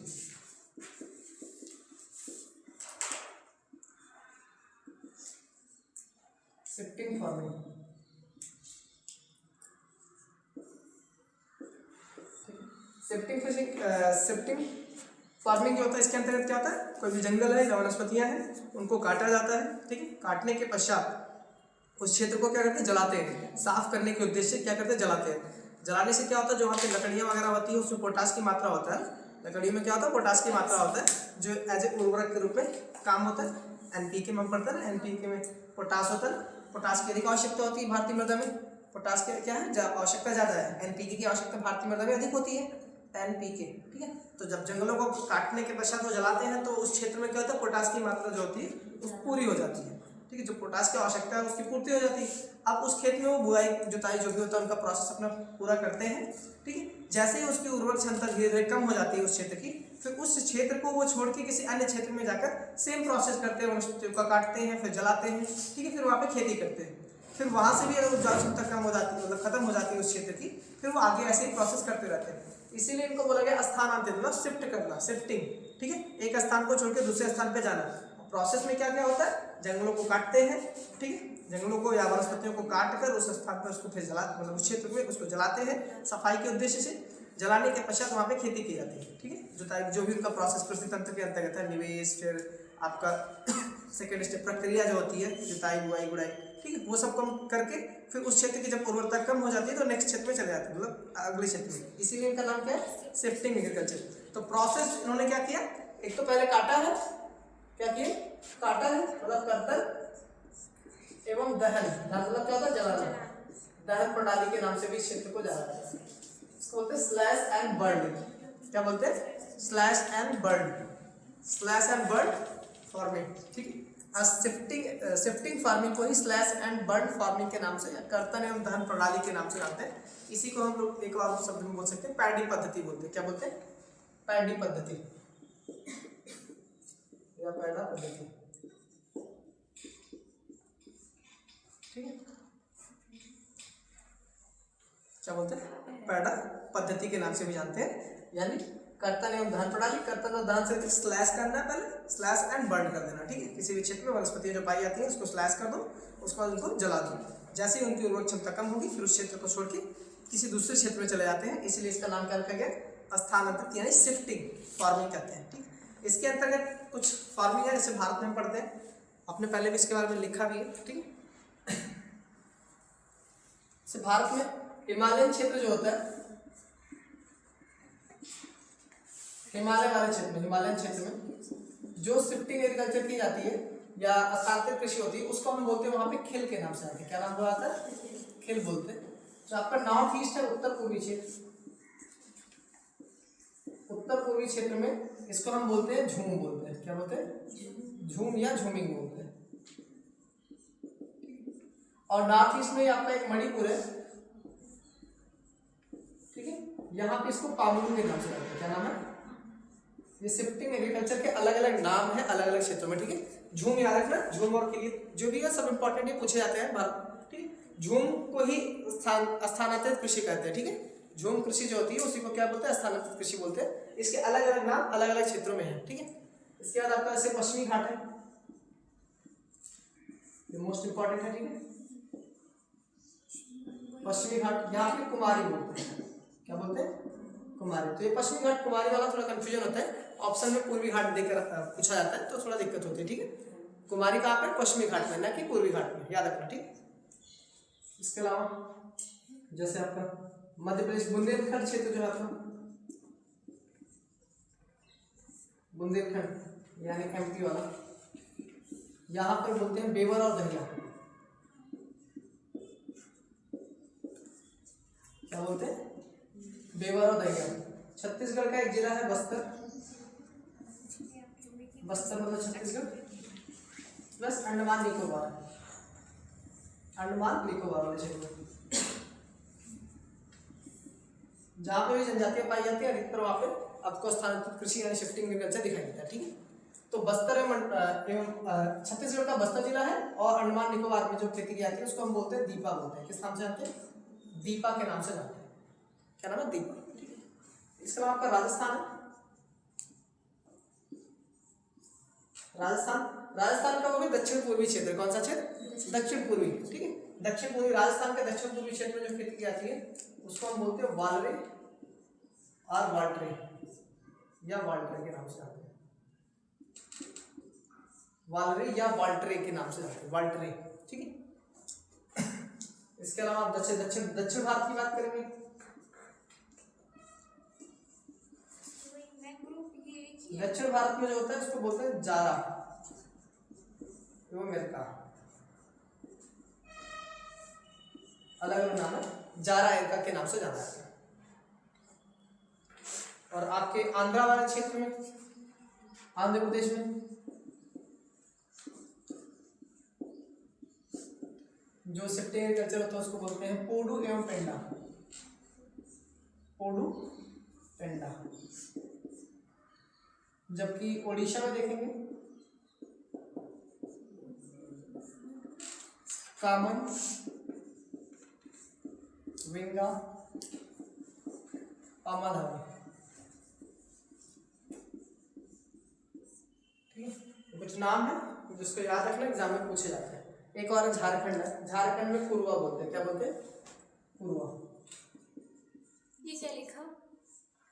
शिफ्टिंग फार्मिंग, शिफ्टिंग फार्मिंग जो होता है इसके अंतर्गत क्या होता है, कोई भी जंगल है या वनस्पतियां हैं उनको काटा जाता है, ठीक है। काटने के पश्चात उस क्षेत्र को क्या करते हैं, जलाते हैं। साफ करने के उद्देश्य से क्या करते हैं, जलाते हैं। जलाने से क्या होता है, जो वहाँ पे लकड़ियाँ वगैरह होती है उसमें पोटाश की मात्रा होता है। लकड़ी में क्या होता है, पोटाश की मात्रा होता है जो एज ए उर्वरक के रूप में काम होता है। एनपीके में पड़ता है ना, एनपीके में पोटाश होता है। पोटाश की अधिक आवश्यकता होती है भारतीय मृदा में। पोटाश की क्या है, आवश्यकता ज़्यादा है। एनपीके की आवश्यकता भारतीय मृदा में अधिक होती है, एनपीके, ठीक है। तो जब जंगलों को काटने के पश्चात वो जलाते हैं तो उस क्षेत्र में क्या होता है, पोटाश की मात्रा जो होती है वो पूरी हो जाती है, ठीक है। जो पोटाश की आवश्यकता है उसकी पूर्ति हो जाती है। अब उस खेत में वो बुआई जुताई जो भी होता है उनका प्रोसेस अपना पूरा करते हैं, ठीक है। जैसे ही उसकी उर्वरक क्षमता धीरे धीरे कम हो जाती है उस क्षेत्र की, फिर उस क्षेत्र को वो छोड़ के किसी अन्य क्षेत्र में जाकर सेम प्रोसेस करते हैं, वनस्पतियों का काटते हैं, फिर जलाते हैं, ठीक है। फिर वहाँ पे खेती करते हैं। फिर वहाँ से भी अगर उपजाऊ क्षमता कम हो जाती है, मतलब खत्म हो जाती है उस क्षेत्र की, फिर वो आगे ऐसे ही प्रोसेस करते रहते हैं। इसीलिए इनको बोला गया स्थानांतरित, मतलब शिफ्ट करना, शिफ्टिंग, ठीक है। एक स्थान को छोड़ के दूसरे स्थान पे जाना। प्रोसेस में क्या क्या होता है, जंगलों को काटते हैं, ठीक है। जंगलों को या वनस्पतियों को काट कर उस स्थान पर उसको फिर मतलब उस क्षेत्र में उसको जलाते हैं सफाई के उद्देश्य से। जलाने के पश्चात वहाँ पे खेती की जाती है, ठीक है। जुताई जो भी उनका प्रोसेस कृषि तंत्र के अंतर्गत है, निवेश, फिर आपका सेकेंड स्टेप प्रक्रिया जो होती है, जुताई, बुआई, गुड़ाई, ठीक है, वो सब कम करके फिर उस क्षेत्र की जब उर्वरता कम हो जाती है तो नेक्स्ट क्षेत्र में चले जाते हैं, मतलब अगले क्षेत्र में। इसीलिए इनका नाम क्या है, शिफ्टिंग एग्रीकल्चर। तो प्रोसेस इन्होंने क्या किया, एक तो पहले काटा है, क्या किए, काटा है, मतलब कर्तन एवं दहन। दहन मतलब क्या होता है, जलाना। दहन प्रणाली के नाम से भी इस क्षेत्र को जाना जाता है। इसको बोलते हैं स्लैश एंड बर्न। क्या बोलते हैं, slash and burn, slash and burn farming, ठीक है। शिफ्टिंग फार्मिंग को ही स्लैश एंड बर्न फार्मिंग के नाम से या कर्तन एवं दहन प्रणाली के नाम से जानते हैं। इसी को हम लोग एक और शब्द में बोल सकते हैं पैडी पद्धति बोलते हैं। क्या बोलते हैं? पैडी पद्धति या पैडा पद्धति। ठीक है, क्या बोलते हैं? पैडा पद्धति के नाम से भी जानते हैं। यानी कर्तन एवं दहन प्रणाली, कर्तन और दहन से स्लैश करना है, पहले स्लैश एंड बर्न कर देना। ठीक है, किसी भी क्षेत्र में वनस्पतियां जो पाई जाती हैं उसको स्लैश कर दो, उसके बाद उनको जला दो। जैसे ही उनकी उर्वरक क्षमता कम होगी फिर उस क्षेत्र को छोड़ के किसी दूसरे क्षेत्र में चले जाते हैं, इसलिए इसका नाम क्या रखा गया? स्थानांतरित यानी शिफ्टिंग फार्मिंग कहते हैं। ठीक, इसके अंतर्गत कुछ फार्मिंग है जैसे भारत में हम पढ़ते हैं, आपने पहले भी इसके बारे में लिखा भी है। ठीक है, जैसे भारत में हिमालयन क्षेत्र जो होता है, हिमालयन क्षेत्र में जो शिफ्टिंग एग्रीकल्चर की जाती है या स्थानांतरित कृषि होती है उसको हम बोलते हैं वहां पे खिल के नाम से आते हैं। क्या नाम आता है? खिल बोलते हैं। जो आपका नॉर्थ ईस्ट है, उत्तर पूर्वी क्षेत्र में इसको हम बोलते हैं झूम बोलते हैं। क्या बोलते हैं? झूम या झूमिंग बोलते हैं। और नॉर्थ ईस्ट में आपका एक मणिपुर है, ठीक है, यहाँ पे इसको पामुलू के नाम से जानते हैं। क्या नाम है? ये शिफ्टिंग एग्रीकल्चर के अलग अलग नाम है अलग अलग क्षेत्रों में। ठीक है, झूम याद रखना, झूम और खिली जो भी है सब इंपॉर्टेंट है, पूछे जाते हैं भारत। ठीक है, झूम को ही स्थानांतरित कृषि कहते हैं। ठीक है, झूम कृषि जो होती है उसी को क्या बोलते हैं? स्थानांतरित कृषि बोलते हैं। इसके अलग अलग नाम अलग अलग क्षेत्रों में है। ठीक है, इसके बाद आपका ऐसे पश्चिमी घाट है, ये मोस्ट इंपॉर्टेंट है। ठीक है, पश्चिमी घाट यहाँ पे कुमारी बोलते हैं। क्या बोलते हैं? कुमारी। तो ये पश्चिमी घाट कुमारी वाला थोड़ा कंफ्यूजन होता है, ऑप्शन में पूर्वी घाट देकर पूछा जाता है तो थोड़ा दिक्कत होती है। ठीक है, कुमारी कहाँ पे? पश्चिमी घाट में, ना कि पूर्वी घाट में, याद रखना। ठीक, इसके अलावा जैसे आपका मध्य प्रदेश बुंदेलखंड क्षेत्र जो है आपका, बुंदेलखंड यानी एमपी वाला, यहाँ पर बोलते हैं बेवर और दहिया। क्या बोलते हैं? बेवर और दहिया। छत्तीसगढ़ का एक जिला है बस्तर, बस्तर मतलब छत्तीसगढ़, प्लस अंडमान निकोबार वाले क्षेत्र, जहाँ पे भी जनजातियां पाई जाती है अधिकतर वहाँ पे आपको स्थानांतरित कृषि यानी शिफ्टिंग एग्रीकल्चर दिखाई देता है। ठीक है, तो बस्तर एवं छत्तीसगढ़ का बस्तर जिला है और अंडमान निकोबार में जो खेती की जाती है उसको हम बोलते हैं दीपा बोलते हैं। किस नाम से जानते हैं? दीपा के नाम से जानते हैं। क्या नाम है? दीपा। ठीक है, इसके अलावा आपका राजस्थान है, राजस्थान का वो भी दक्षिण पूर्वी क्षेत्र। कौन सा क्षेत्र? दक्षिण पूर्वी। ठीक है, दक्षिण पूर्वी राजस्थान के दक्षिण पूर्वी क्षेत्र में जो खेती की जाती है उसको हम बोलते हैं वालरे और वाल्ट्रे या वाल्ट्रे के नाम से जानते हैं। वालरे या वाल्ट्रे के नाम से जानते हैं, वाल्ट्रे। ठीक है, इसके अलावा आप दक्षिण भारत की बात करेंगे, दक्षिण भारत में जो होता है उसको बोलते हैं जारा एवं अमेरिका, अलग अलग नाम है, जारा एरिका के नाम से जाना जाता है। और आपके आंध्रा वाले क्षेत्र में, आंध्र प्रदेश में जो शिफ्टिंग एग्रीकल्चर होता है उसको बोलते हैं पोडू एवं पेंडा, पोडू पेंडा। जबकि ओडिशा में देखेंगे कामन, विंगा, पामाधावी। ठीक है, तो कुछ नाम है जिसको याद रखना, एग्जाम में पूछे जाते हैं। एक और झारखंड है, झारखंड में कुरवा बोलते हैं। क्या बोलते हैं? कुरवा। ये क्या लिखा?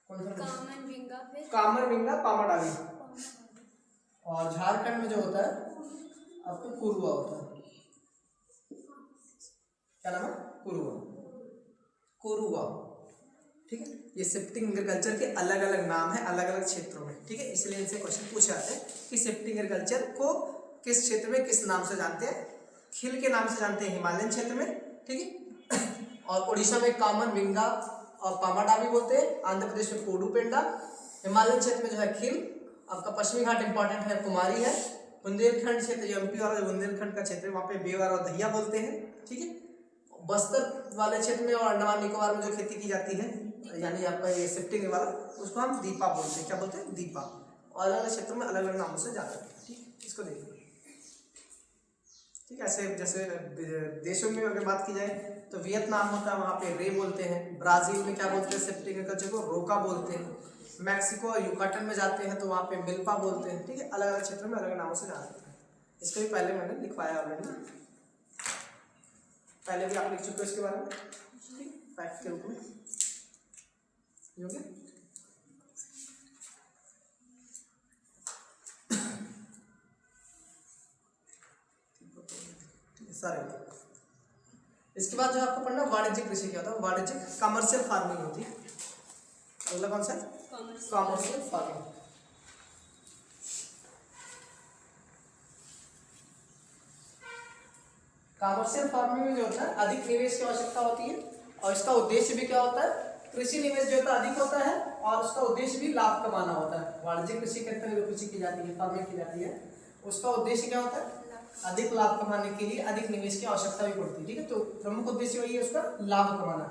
कामन विंगा, फिर कामन, विंगा, पामाडावी। और झारखंड में जो होता है आपको कुरुआ होता है। क्या नाम है? कुरुआ। ठीक है, ये शिफ्टिंग एग्रीकल्चर के अलग अलग नाम है अलग अलग क्षेत्रों में। ठीक है, इसलिए इनसे क्वेश्चन पूछे जाते हैं कि शिफ्टिंग एग्रीकल्चर को किस क्षेत्र में किस नाम से जानते हैं। खिल के नाम से जानते हैं हिमालयन क्षेत्र में। ठीक है, और उड़ीसा में कामन, विंगा और पामाडावी बोलते हैं। आंध्र प्रदेश में पोडू पेंडा। हिमालयन क्षेत्र में जो है खिल। आपका पश्चिमी घाट इंपॉर्टेंट है, कुमारी है। बुंदेलखंड क्षेत्र, एमपी वाला जो बुंदेलखंड का क्षेत्र है वहाँ पे बेवर और दहिया बोलते हैं, ठीक है। बस्तर वाले क्षेत्र में और अंडमान निकोबार में जो खेती की जाती है, यानी आपका ये शिफ्टिंग वाला, उसको हम दीपा बोलते हैं। क्या बोलते हैं? दीपा। और अलग अलग क्षेत्रों में अलग अलग नामों से जाते हैं, ठीक। इसको देखिए, ठीक है। ऐसे जैसे देशों में अगर बात की जाए तो वियतनाम होता है, वहाँ पे रे बोलते हैं। ब्राजील में क्या बोलते हैं? शिफ्टिंग कल्चर को रोका बोलते हैं। मैक्सिको और युकाटन में जाते हैं तो वहाँ पे मिल्पा बोलते हैं, ठीक है। अलग अलग क्षेत्रों में अलग अलग नामों से जाना जाता है। इसको भी पहले मैंने लिखवाया ऑलरेडी, पहले भी आप लिख चुके हो इसके बारे में, ठीक, फैक्ट के रूप में। हो गया? सारे। इसके बाद जो आपको पढ़ना वाणिज्यिक कृषि क्या होता है? वाणिज्यिक कमर्शियल फार्मिंग होती है। अगला कौन सा है? Commercial farming. कमर्शियल फार्मिंग में जो होता है अधिक निवेश की आवश्यकता होती है, और इसका उद्देश्य भी क्या होता है? कृषि निवेश जो होता है अधिक होता है, और उसका उद्देश्य भी लाभ कमाना होता है। वाणिज्यिक कृषि के अंतर्गत जो कृषि की जाती है, फार्मिंग की जाती है, उसका उद्देश्य क्या होता है? अधिक लाभ कमाने के लिए अधिक निवेश की आवश्यकता भी पड़ती है, ठीक है। तो प्रमुख उद्देश्य वही है उसका, लाभ कमाना।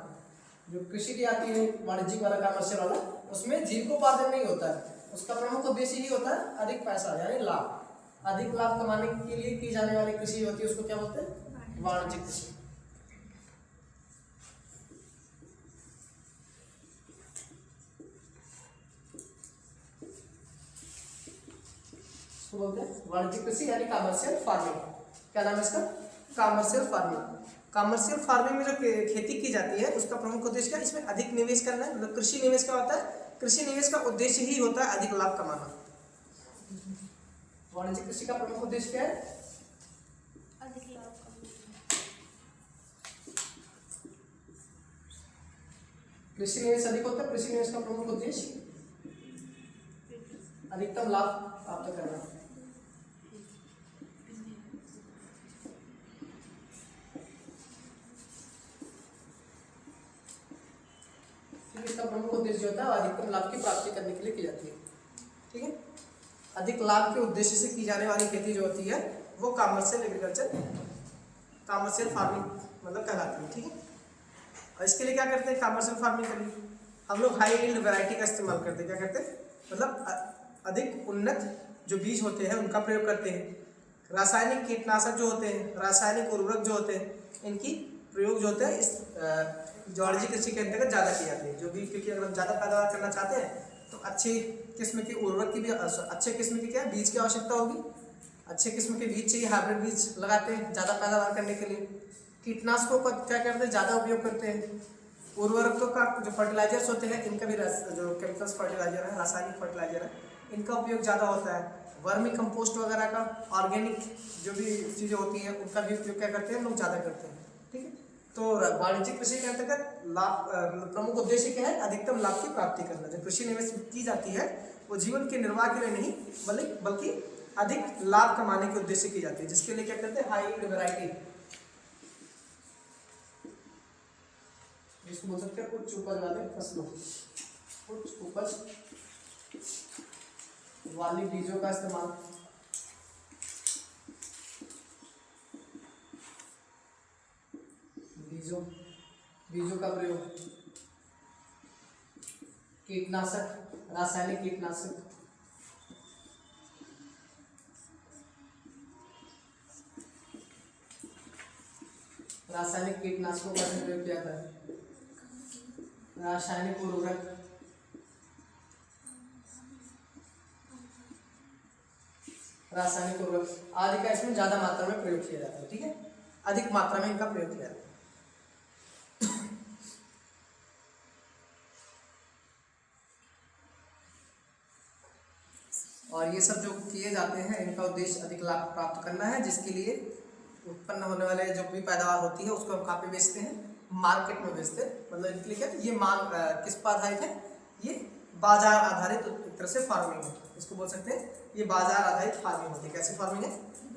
जो कृषि की जाती है वाणिज्यिक वाला, कमर्शियल वाला, उसमें जीविकोपार्जन नहीं होता है, उसका प्रमुख उद्देश्य ही होता है अधिक पैसा यानी लाभ। अधिक लाभ कमाने के लिए की जाने वाली कृषि होती है, उसको क्या बोलते हैं? वाणिज्यिक कृषि। बोलते हैं वाणिज्यिक कृषि यानी कमर्शियल फार्मिंग। क्या नाम है इसका? Commercial farming. कमर्शियल फार्मिंग में जो खेती की जाती है उसका प्रमुख उद्देश्य क्या है? इसमें अधिक निवेश करना है। मतलब कृषि निवेश क्या होता है? कृषि निवेश का उद्देश्य ही होता है अधिक लाभ कमाना। वाणिज्यिक कृषि का प्रमुख उद्देश्य क्या है? अधिक लाभ कमाना। कृषि निवेश अधिक होता है, कृषि निवेश का प्रमुख उद्देश्य अधिकतम लाभ प्राप्त करना। इसका प्रमुख उद्देश्य होता है अधिकतम लाभ की प्राप्ति करने के लिए की जाती है, ठीक है। अधिक लाभ के उद्देश्य से की जाने वाली खेती जो होती है वो कमर्शियल एग्रीकल्चर, कमर्शियल फार्मिंग मतलब कहलाती है, ठीक है। और इसके लिए क्या करते हैं? कमर्शियल फार्मिंग के लिए हम लोग हाई यील्ड वैरायटी का इस्तेमाल करते हैं। क्या करते हैं? मतलब अधिक उन्नत जो बीज होते हैं उनका प्रयोग करते हैं। रासायनिक कीटनाशक जो होते हैं, रासायनिक उर्वरक जो होते हैं, इनकी प्रयोग जो होते हैं इस वाणिज्यिक कृषि के अंतर्गत ज़्यादा की जाती है। जो भी, क्योंकि अगर हम ज़्यादा पैदावार करना चाहते हैं तो अच्छी किस्म के उर्वरक की भी, अच्छे किस्म की क्या बीज की आवश्यकता होगी। अच्छे किस्म के बीज चाहिए, हाइब्रिड बीज लगाते हैं ज़्यादा पैदावार करने के लिए। कीटनाशकों का क्या करते हैं? ज़्यादा उपयोग करते हैं। उर्वरकों का जो फर्टिलाइजर्स होते हैं इनका भी जो केमिकल्स फर्टिलाइजर है, रासायनिक फर्टिलाइजर है, इनका उपयोग ज़्यादा होता है। वर्मी कंपोस्ट वगैरह का, ऑर्गेनिक जो भी चीज़ें होती हैं उनका भी उपयोग क्या करते हैं? लोग ज़्यादा करते हैं, ठीक है। तो वाणिज्यिक कृषि के अंतर्गत लाभ, प्रमुख उद्देश्य क्या है? अधिकतम लाभ की प्राप्ति करना। जो कृषि निवेश की जाती है वो जीवन के निर्वाह के लिए नहीं बल्कि अधिक लाभ कमाने के उद्देश्य की जाती है, जिसके लिए क्या करते हैं? हाई यील्ड वैरायटी, जिसको बोल सकते हैं उच्च उपज वाले फसलों, उच्च उपज वाली बीजों का इस्तेमाल। बीजों का प्रयोग, कीटनाशक, रासायनिक कीटनाशक, रासायनिक कीटनाशकों का प्रयोग किया जाता है। रासायनिक उर्वरक, आदि का इसमें ज्यादा मात्रा में प्रयोग किया जाता है, ठीक है। अधिक मात्रा में इनका प्रयोग किया जाता है। और ये सब जो किए जाते हैं इनका उद्देश्य अधिक लाभ प्राप्त करना है, जिसके लिए उत्पन्न होने वाले जो भी पैदावार होती है उसको हम कहाँ पे बेचते हैं? मार्केट में बेचते हैं। मतलब इनके लिए क्या, ये मांग किस पर आधारित है? ये बाजार आधारित एक तरह से फार्मिंग है, इसको बोल सकते हैं ये बाजार आधारित फार्मिंग होती है। कैसी फार्मिंग है?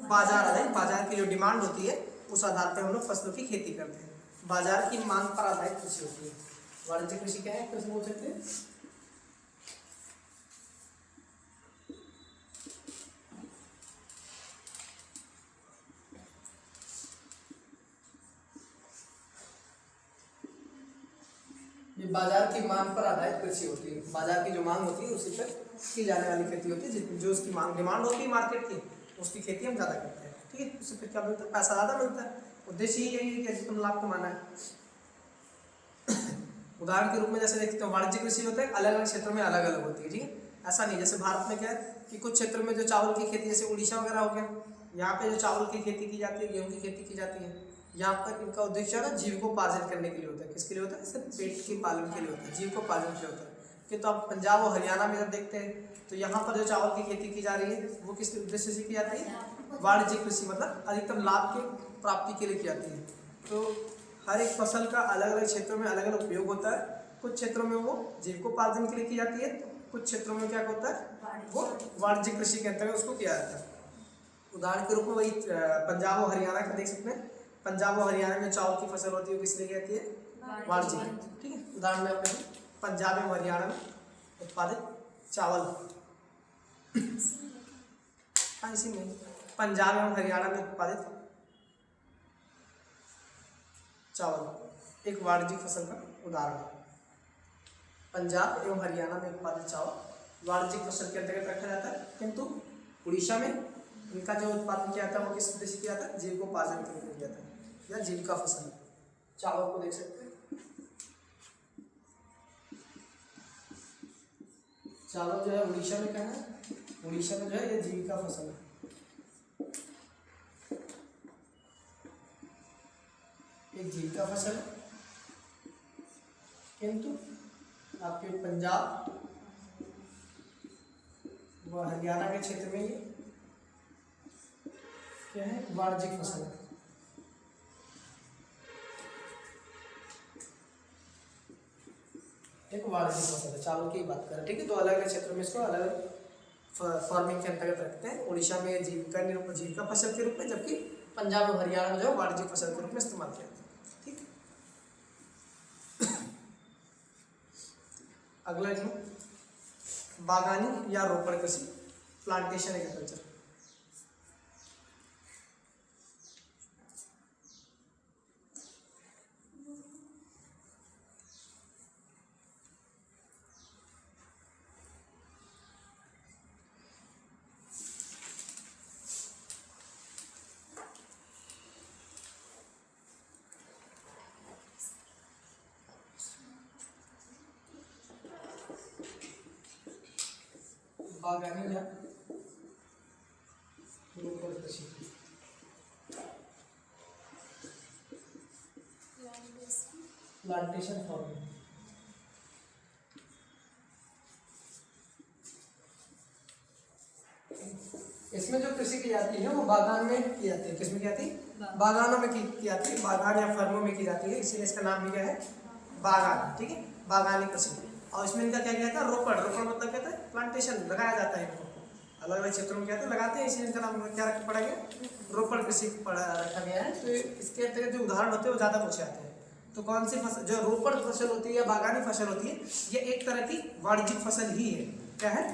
बाजार आधारित। बाजार की जो डिमांड होती है उस आधार पर हम लोग फसलों की खेती करते हैं। बाजार की मांग पर आधारित कृषि होती है। वाणिज्यिक कृषि क्या है? कैसे बोल सकते हैं? बाजार की मांग पर आधारित कृषि होती है। बाजार की जो मांग होती है उसी पर की जाने वाली खेती होती है। जो उसकी मांग डिमांड होती है मार्केट की, उसकी खेती हम ज़्यादा करते हैं, ठीक है। उससे फिर क्या मिलता है, पैसा ज़्यादा मिलता है। उद्देश्य ही यही है कि अधिकतम लाभ कमाना है। उदाहरण के रूप में जैसे देखते हो वाणिज्यिक कृषि होता है, अलग अलग क्षेत्रों में अलग अलग होती है, ठीक है। ऐसा नहीं, जैसे भारत में क्या है कि कुछ क्षेत्रों में जो चावल की खेती, जैसे उड़ीसा वगैरह हो गया, यहाँ पे जो चावल की खेती की जाती है, गेहूँ की खेती की जाती है, यहाँ पर इनका उद्देश्य है ना जीविकोपार्जन करने के लिए होता है। किसके लिए होता है, सिर्फ पेट के पालन के लिए होता है, जीविकोपार्जन के लिए होता है। कि तो आप पंजाब और हरियाणा में जब देखते हैं तो यहाँ पर जो चावल की खेती की जा रही है वो किस उद्देश्य से की जाती है, वाणिज्यिक कृषि, मतलब अधिकतम लाभ की प्राप्ति के लिए की जाती है। तो हर एक फसल का अलग अलग क्षेत्रों में अलग अलग उपयोग होता है। कुछ क्षेत्रों में वो जीविकोपार्जन के लिए की जाती है, कुछ क्षेत्रों में क्या होता है, वो वाणिज्यिक कृषि के अंतर्गत उसको किया जाता है। उदाहरण के रूप में वही पंजाब और हरियाणा का देख सकते हैं। पंजाब और हरियाणा में चावल की फसल होती है, वो किस लिए कहती है, वाणिज्यिक, ठीक है। उदाहरण में अपने पंजाब एवं हरियाणा में उत्पादित चावल, हाँ इसी में पंजाब एवं हरियाणा में उत्पादित चावल एक वाणिज्यिक फसल का उदाहरण है। पंजाब एवं हरियाणा में उत्पादित चावल वाणिज्यिक फसल के अंतर्गत रखा जाता है, किंतु उड़ीसा में इनका जो उत्पादन किया जाता है वो किस उद्देश्य किया जाता है, जीविकोपार्जन के लिए किया जाता है, या जीविका फसल। चावल को देख सकते हैं, चावल जो है उड़ीसा में क्या है, उड़ीसा में जो है ये जीविका फसल है। एक जीविका फसल है, किंतु आपके पंजाब व हरियाणा के क्षेत्र में ये क्या है, वाणिज्यिक फसल है। एक वाणिज्यिक फसल है, चावल की बात करें, ठीक है। तो अलग अलग क्षेत्रों में इसको अलग अलग फार्मिंग के अंतर्गत रखते हैं। उड़ीसा में जीविका फसल के रूप में, जबकि पंजाब और हरियाणा में जो है वाणिज्यिक फसल के रूप में इस्तेमाल किया जाता है, ठीक है। अगला इसमें बागानी या रोपण कृषि, प्लांटेशन एग्रीकल्चर। बागानी या रोपण कृषि, प्लांटेशन फार्मिंग। इसमें जो कृषि की जाती है वो बागान में की जाती है। किसमें की जाती है, बागानों में की जाती है, बागान या फर्मों में की जाती है, इसीलिए इसका नाम भी क्या है, बागान, ठीक है, बागानी कृषि। और इसमें इनका क्या कहता है, रोपण। रोपण मतलब कहता है प्लांटेशन, लगाया जाता है इनको, अलग अलग क्षेत्रों में कहते हैं लगाते हैं, इसलिए इनका नाम क्या पड़ा गया, रोपण कृषि रखा गया है। तो इसके अंतर्गत जो उदाहरण होते हैं वो ज़्यादा पूछे जाते हैं। तो कौन सी फसल, जो रोपण फसल होती है या बागानी फसल होती है, ये एक तरह की वाणिज्यिक फसल ही है। क्या है,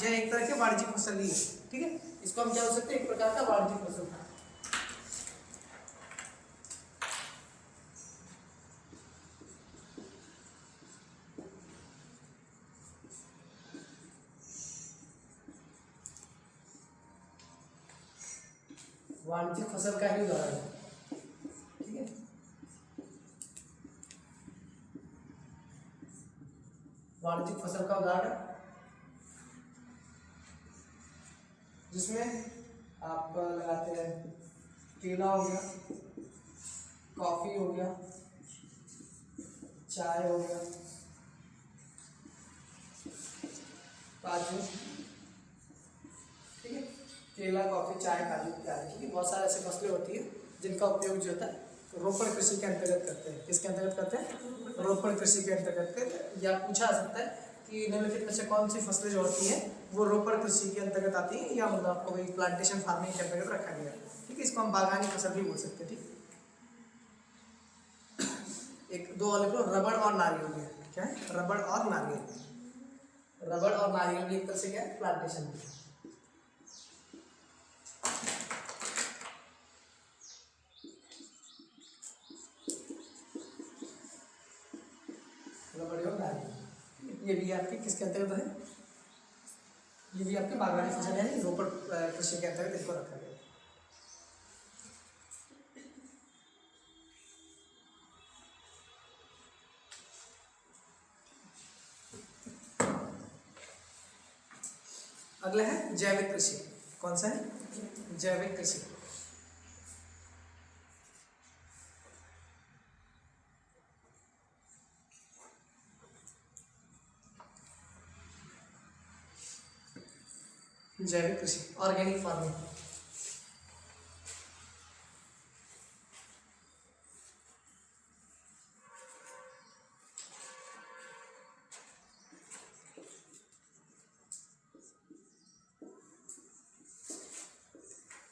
यह एक तरह की वाणिज्यिक फसल ही है, ठीक है। इसको हम क्या बोल सकते हैं, एक प्रकार का वाणिज्यिक फसल। वाणिज्यिक फसल का ही उदाहरण है, ठीक है। वाणिज्यिक फसल का उदाहरण जिसमें आप लगाते हैं केला हो गया, कॉफी हो गया, चाय हो गया, काजू, ठीक है। केला, कॉफी, चाय, काजू इत्यादि, ठीक है। बहुत सारे ऐसे फसलें होती है जिनका उपयोग जो होता है रोपण कृषि के अंतर्गत करते हैं। किसके अंतर्गत करते हैं, रोपण कृषि के अंतर्गत करते हैं। या पूछा जा सकता है कि निम्नलिखित में से कौन सी फसलें जो होती हैं वो रोपण कृषि के अंतर्गत आती हैं, या मतलब आपको वही प्लांटेशन फार्मिंग के अंतर्गत रखा गया, ठीक है। इसको हम बागानी फसल भी बोल सकते हैं, ठीक। एक दो वाले को रबड़ और नारियल में, क्या है, रबड़ और नारियल। रबड़ और नारियल भी एक तरह से क्या है, प्लांटेशन। रबड़ ये भी आपके किसके अंतर्गत है, ये भी आपके बागवानी फसल यानी रोपड़ कृषि के अंतर्गत इसको रखा गया। अगला है जैविक कृषि। कौन सा है, जैविक कृषि। जैविक कृषि, ऑर्गेनिक फार्मिंग।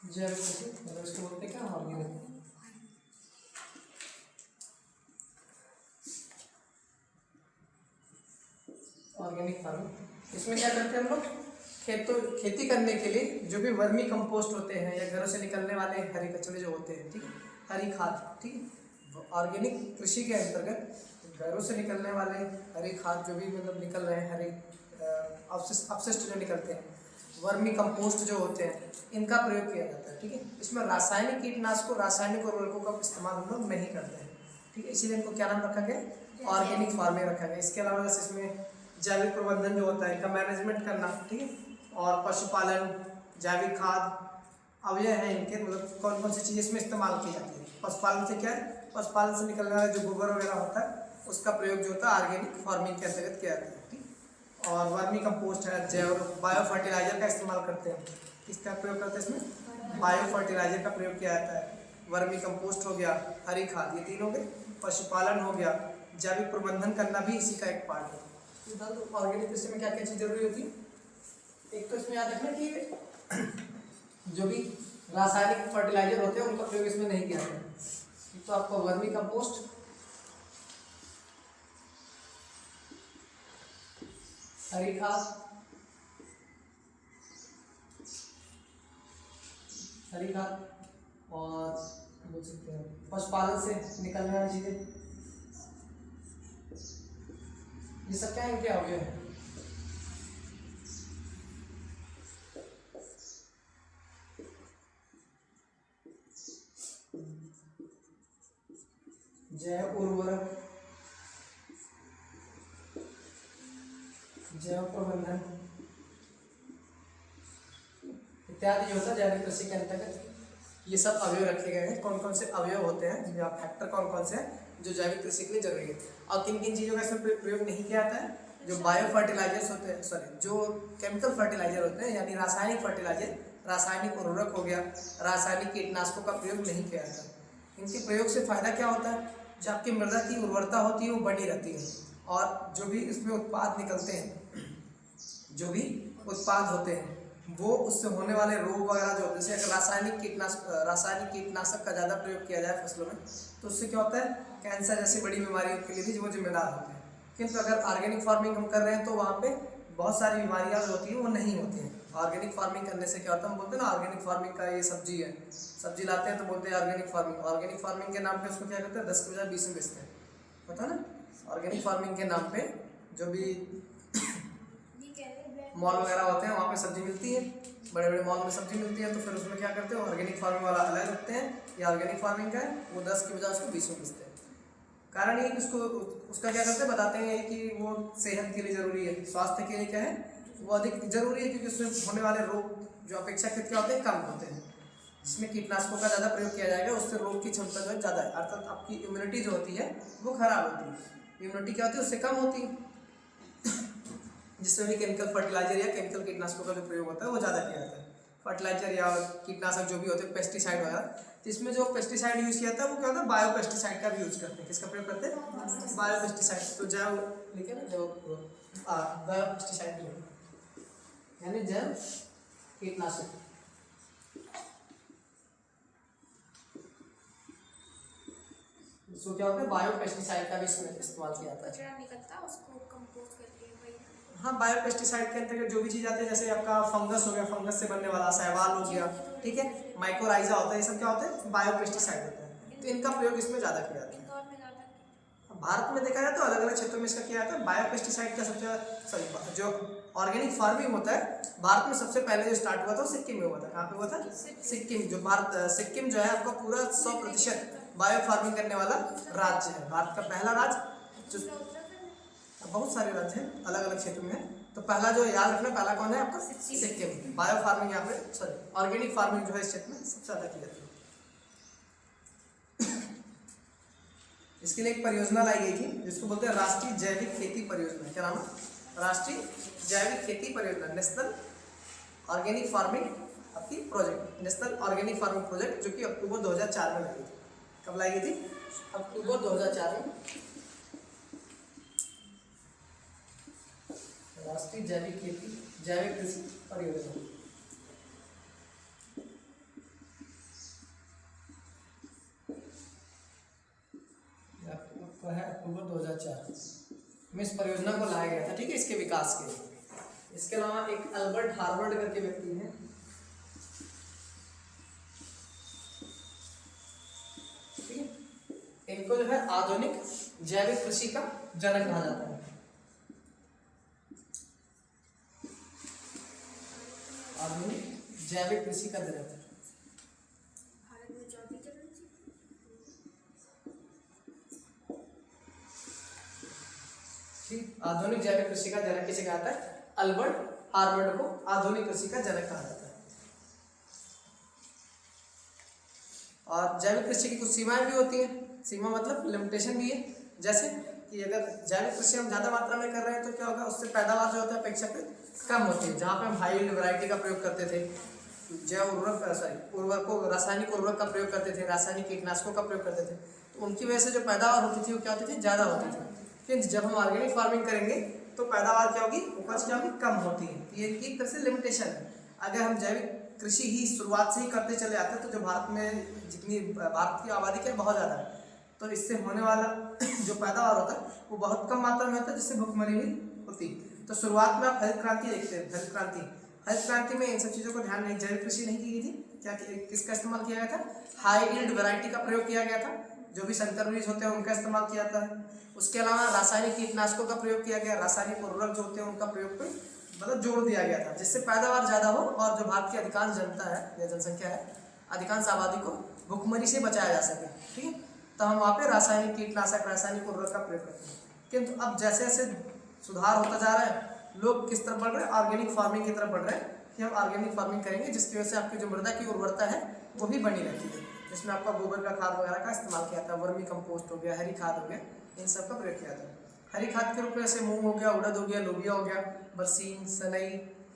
जैविक कृषि मतलब इसको बोलते हैं क्या, ऑर्गेनिक। ऑर्गेनिक फार्मिंग, इसमें क्या करते हैं हम लोग, खेती करने के लिए जो भी वर्मी कंपोस्ट होते हैं या घरों से निकलने वाले हरे कचरे जो होते हैं, ठीक है, हरी खाद, ठीक है। ऑर्गेनिक कृषि के अंतर्गत घरों से निकलने वाले हरी खाद जो भी मतलब निकल रहे हैं, हरे अपशिष्ट जो निकलते हैं, वर्मी कंपोस्ट जो होते हैं, इनका प्रयोग किया जाता है, ठीक है। इसमें रासायनिक कीटनाशकों, रासायनिक उर्वरकों का इस्तेमाल हम लोग नहीं करते हैं, ठीक है। इसीलिए इनको क्या नाम रखा गया, ऑर्गेनिक फार्मिंग रखा गया। इसके अलावा जैसे इसमें जैविक प्रबंधन जो होता है, इनका मैनेजमेंट करना, ठीक है, और पशुपालन, जैविक खाद अवयव हैं इनके, मतलब कौन कौन सी चीज़ें इसमें इस्तेमाल की जाती है। पशुपालन से क्या है, पशुपालन से निकलने वाला जो गोबर वगैरह होता है उसका प्रयोग जो होता है ऑर्गेनिक फार्मिंग के अंतर्गत किया जाता है, ठीक। और वर्मी कंपोस्ट है, जैव बायो फर्टिलाइजर का इस्तेमाल करते हैं। किसका प्रयोग करते हैं इसमें, बायो फर्टिलाइजर का प्रयोग किया जाता है। वर्मी कंपोस्ट हो गया, हरी खाद, ये तीन हो गए। पशुपालन हो गया, जैविक प्रबंधन करना भी इसी का एक पार्ट है। तो ऑर्गेनिक कृषि में क्या क्या चीज़ जरूरी होती है, एक तो इसमें याद रखना कि जो भी रासायनिक फर्टिलाइजर होते हैं उनका प्रयोग इसमें नहीं किया जाता है। तो आपको वर्मी कंपोस्ट, हरी खाद, और बोल सकते हैं पशुपालन से निकलने वाली चीजें, ये सब क्या है, इनके अवयव है। जैव उर्वरक, जैव प्रबंधन इत्यादि जो होता है जैविक कृषि के अंतर्गत, ये सब अवयव रखे गए हैं। कौन कौन से अवयव होते हैं या फैक्टर कौन कौन से हैं जो जैविक कृषि के लिए जरूरी है, और किन किन चीज़ों का इसमें प्रयोग नहीं किया जाता है। जो बायो फर्टिलाइजर्स होते हैं, सॉरी जो केमिकल फर्टिलाइजर होते हैं यानी रासायनिक फर्टिलाइजर, रासायनिक उर्वरक हो गया, रासायनिक कीटनाशकों का प्रयोग नहीं किया जाता। इनके प्रयोग से फायदा क्या होता है, जो आपकी मृदा की उर्वरता होती है वो बनी रहती है, और जो भी इसमें उत्पाद निकलते हैं, जो भी उत्पाद होते हैं वो उससे होने वाले रोग वगैरह जो होते हैं, जैसे अगर रासायनिक कीटनाशक का ज़्यादा प्रयोग किया जाए फसलों में तो उससे क्या होता है, कैंसर जैसी बड़ी बीमारियों के लिए भी वो जिम्मेदार होते हैं। किंतु अगर ऑर्गेनिक फार्मिंग हम कर रहे हैं तो वहाँ पे बहुत सारी बीमारियाँ जो होती हैं वो नहीं होती हैं। ऑर्गेनिक फार्मिंग करने से क्या होता है, हम बोलते हैं ना ऑर्गेनिक फार्मिंग का ये सब्जी है, सब्जी लाते हैं तो बोलते हैं ऑर्गेनिक फार्मिंग। ऑर्गेनिक फार्मिंग के नाम पे उसको क्या करते हैं, 10 के बजाय 20 में बेचते हैं, पता ना। ऑर्गेनिक फार्मिंग के नाम पे जो भी मॉल वगैरह होते हैं वहाँ पे सब्जी मिलती है, बड़े बड़े मॉल में सब्जी मिलती है, तो फिर उसमें क्या करते हैं, ऑर्गेनिक फार्मिंग वाला अलग रखते हैं, ये ऑर्गेनिक फार्मिंग का है, वो 10 की बजाय उसको 20 में बेचते हैं। कारण ये कि उसका क्या करते हैं, बताते हैं कि वो सेहत के लिए ज़रूरी है, स्वास्थ्य के लिए क्या है वो अधिक जरूरी है, क्योंकि उसमें होने वाले रोग जो अपेक्षाकृत क्या होते हैं, कम होते हैं। जिसमें कीटनाशकों का ज़्यादा प्रयोग किया जाएगा उससे रोग की क्षमता जो है ज़्यादा है, अर्थात आपकी इम्यूनिटी जो होती है वो खराब होती है। इम्यूनिटी क्या होती है, उससे कम होती है। जिसमें भी केमिकल फर्टिलाइजर या केमिकल कीटनाशकों का जो प्रयोग होता है वो ज़्यादा किया जाता है। फर्टिलाइजर या कीटनाशक जो भी होते हैं, पेस्टिसाइड वगैरह, तो इसमें जो पेस्टिसाइड यूज़ किया जाता है वो क्या होता है, बायो पेस्टिसाइड का भी यूज़ करते हैं। किसका प्रयोग करते हैं, बायो पेस्टिसाइड। तो जैव लिखे ना, जो बायो पेस्टिसाइड यानी जैव कीटनाशक। तो क्या होता है, बायो पेस्टिसाइड का भी इसमें इस्तेमाल किया जाता है। कचरा निकलता है उसको कंपोस्ट करके वही। हाँ, बायो पेस्टिसाइड के अंतर्गत जो भी चीज़ आती है, जैसे आपका फंगस हो गया, फंगस से बनने वाला शैवाल हो गया, ठीक है, माइकोराइजा होता है, ये सब क्या होता है, बायो पेस्टिसाइड होता है। तो इनका प्रयोग इसमें ज़्यादा किया जाता है। भारत में देखा जाए तो अलग अलग क्षेत्रों में इसका किया जाता है। बायोपेस्टिसाइड का सबसे सॉरी जो ऑर्गेनिक फार्मिंग होता है भारत में सबसे पहले जो स्टार्ट हुआ था वो सिक्किम में हुआ था। कहाँ पे हुआ था? सिक्किम। जो भारत सिक्किम जो है आपका पूरा 100% बायो फार्मिंग करने वाला राज्य है, भारत का पहला राज्य। जो बहुत सारे राज्य हैं अलग अलग क्षेत्र में है, तो पहला जो याद रखना, पहला कौन है आपका? सिक्किम। बायो फार्मिंग यहाँ पे सॉरी ऑर्गेनिक फार्मिंग जो है इस क्षेत्र में सबसे ज़्यादा की जाती है। इसके लिए एक परियोजना लाई गई थी जिसको बोलते हैं राष्ट्रीय जैविक खेती परियोजना। क्या नाम है? राष्ट्रीय जैविक खेती परियोजना, नेशनल ऑर्गेनिक फार्मिंग आपकी project, national organic farming project, जो कि अक्टूबर 2004 में लाई गई थी। कब लाई गई थी? अक्टूबर 2004 में। राष्ट्रीय जैविक खेती जैविक कृषि परियोजना। है अक्टूबर 2004 में इस परियोजना को लाया गया था, ठीक है, इसके विकास के लिए। इसके अलावा एक अल्बर्ट हार्वर्ड करके व्यक्ति हैं, ठीक है, इनको जो है आधुनिक जैविक कृषि का जनक कहा जाता है। आधुनिक जैविक कृषि का जनक। भारत में 24 जनवरी आधुनिक जैविक कृषि का जनक किसे कहा जाता है? अल्बर्ट हार्वर्ड को आधुनिक कृषि का जनक कहा जाता है। और जैविक कृषि की कुछ सीमाएं भी होती हैं। सीमा मतलब लिमिटेशन भी है, जैसे कि अगर जैविक कृषि हम ज़्यादा मात्रा में कर रहे हैं तो क्या होगा, उससे पैदावार जो होता है अपेक्षाकृत कम होती है। जहाँ पे हम हाई वैरायटी का प्रयोग करते थे, जैव उर्वरकों रासायनिक उर्वरक का प्रयोग करते थे, रासायनिक कीटनाशकों का प्रयोग करते थे, तो उनकी वजह से जो पैदावार होती थी वो क्या होती थी? ज़्यादा होती थी। फिर जब हम ऑर्गेनिक फार्मिंग करेंगे तो पैदावार क्या होगी? उपज क्या होगी? कम होती है। ये एक तरह से लिमिटेशन है। अगर हम जैविक कृषि ही शुरुआत से ही करते चले आते हैं तो जो भारत में जितनी भारत की आबादी क्या बहुत ज़्यादा है, तो इससे होने वाला जो पैदावार होता है वो बहुत कम मात्रा में होता है, जिससे भुखमरी भी होती है। तो शुरुआत में आप हरित क्रांति देखते हैं। हरित क्रांति में इन सब चीज़ों को ध्यान नहीं, जैविक कृषि नहीं की गई थी। क्या किसका इस्तेमाल किया गया था? हाई यील्ड वैरायटी का प्रयोग किया गया था, जो भी संकर बीज होते हैं उनका इस्तेमाल किया जाता है। उसके अलावा रासायनिक कीटनाशकों का प्रयोग किया गया, रासायनिक उर्वरक जो होते हैं उनका प्रयोग पर मतलब जोड़ दिया गया था, जिससे पैदावार ज़्यादा हो और जो भारत की अधिकांश जनता है या जनसंख्या है, अधिकांश आबादी को भुखमरी से बचाया जा सके, ठीक है। तो हम वहाँ पे रासायनिक कीटनाशक, रासायनिक उर्वरक का प्रयोग करते हैं। किंतु अब जैसे जैसे सुधार होता जा रहा है, लोग किस तरफ बढ़ रहे हैं? ऑर्गेनिक फार्मिंग की तरफ बढ़ रहे हैं कि हम ऑर्गेनिक फार्मिंग करेंगे, जिसकी वजह से आपकी जो मृदा की उर्वरता है वो भी बनी रहती है, जिसमें आपका गोबर का खाद वगैरह का इस्तेमाल किया जाता है, वर्मी कंपोस्ट हो गया, हरी खाद हो गया, इन सब का प्रयोग किया जाता है। हरी खाद के रूप में जैसे मूंग हो गया, उड़द हो गया, लोबिया हो गया, बरसीन, सनई,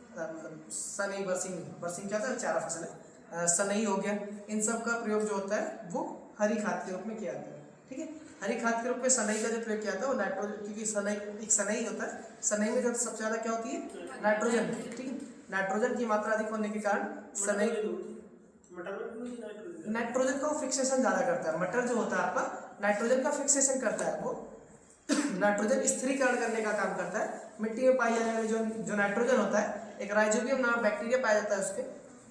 मतलब सनई बरसीन क्या होता है? चारा फसल है। सनई हो गया, इन सब का प्रयोग जो होता है वो हरी खाद के रूप में किया जाता है, ठीक है। हरी खाद के रूप में सनई का जो प्रयोग किया जाता है वो नाइट्रोजन, क्योंकि सनई एक सनई होता है, सनई में जो सबसे ज़्यादा क्या होती है? नाइट्रोजन, ठीक है। नाइट्रोजन की मात्रा अधिक होने के कारण सनई, नाइट्रोजन का फिक्सेशन ज़्यादा करता है। मटर जो होता है आपका नाइट्रोजन का फिक्सेशन करता है, वो नाइट्रोजन स्थिरीकरण करने का काम करता है। मिट्टी में पाई जाने वाली जो नाइट्रोजन होता है, एक राइजोबियम नामक बैक्टीरिया पाया जाता है, उसके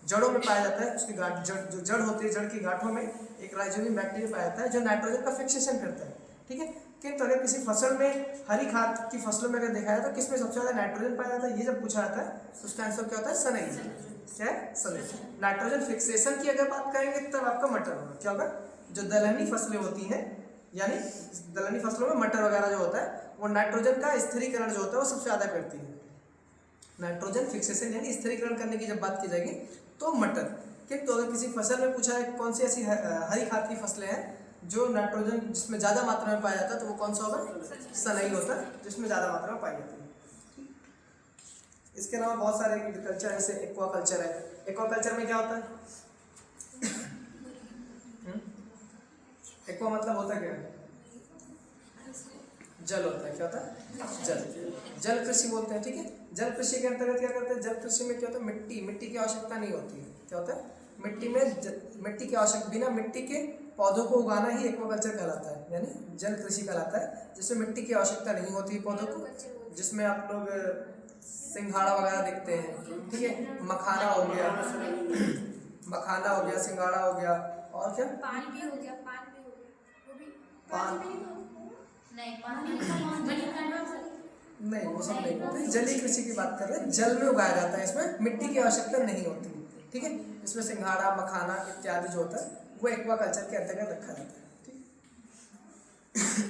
जड़ों में पाया जाता है, उसकी गांठ जो जड़ होती है, जड़ की गांठों में एक राइजोबियम बैक्टीरिया पाया जाता है जो नाइट्रोजन का फिक्सेशन करता है, ठीक है। किंतु अगर किसी फसल में, हरी खाद की फसलों में अगर देखा जाए तो किसमें सबसे ज़्यादा नाइट्रोजन पाया जाता है, ये जब पूछा जाता है तो उसका आंसर क्या होता है? सनई। क्या है? सनई। नाइट्रोजन फिक्सेशन की अगर बात करेंगे तब आपका मटर होगा। क्या होगा? जो दलहनी फसलें होती हैं, यानी दलहनी फसलों में मटर वगैरह जो होता है वो नाइट्रोजन का स्थिरीकरण जो होता है वो सबसे ज़्यादा करती है। नाइट्रोजन फिक्सेशन यानी स्थिरीकरण करने की जब बात की जाएगी तो मटर। किंतु अगर किसी फसल में पूछा है कौन सी ऐसी हरी खाद की फसलें हैं जो नाइट्रोजन जिसमें ज़्यादा मात्रा में पाया जाता है, तो वो कौन सा होगा? सनई होता है, जिसमें ज़्यादा मात्रा में पाई जाती है। इसके अलावा बहुत सारे एग्रीकल्चर, जैसे एक्वाकल्चर है। एक्वाकल्चर में क्या होता है? एक्वा मतलब होता क्या है? जल होता है। क्या होता है? जल कृषि बोलते हैं, ठीक है। जल कृषि के अंतर्गत क्या करते हैं? जल कृषि में क्या होता है? मिट्टी की आवश्यकता नहीं होती है। क्या होता है? मिट्टी की आवश्यकता, बिना मिट्टी के पौधों को उगाना ही एक्वाकल्चर कहलाता है, यानी जल कृषि कहलाता है, जिसमें मिट्टी की आवश्यकता नहीं होती है पौधों को, जिसमें आप लोग सिंघाड़ा वगैरह देखते हैं, ठीक है। मखाना हो गया, सिंघाड़ा हो गया, और क्या? पान भी हो गया, वो भी पान नहीं पानी मनी प्लांट में नहीं, वो सब नहीं होते। जलीय कृषि की बात कर रहे हैं, जल में उगाया जाता है, इसमें मिट्टी की आवश्यकता नहीं होती। ठीक है, इसमें सिंघाड़ा, मखाना इत्यादि जो होता है वो एक्वाकल्चर के अंतर्गत रखा जाता है। ठीक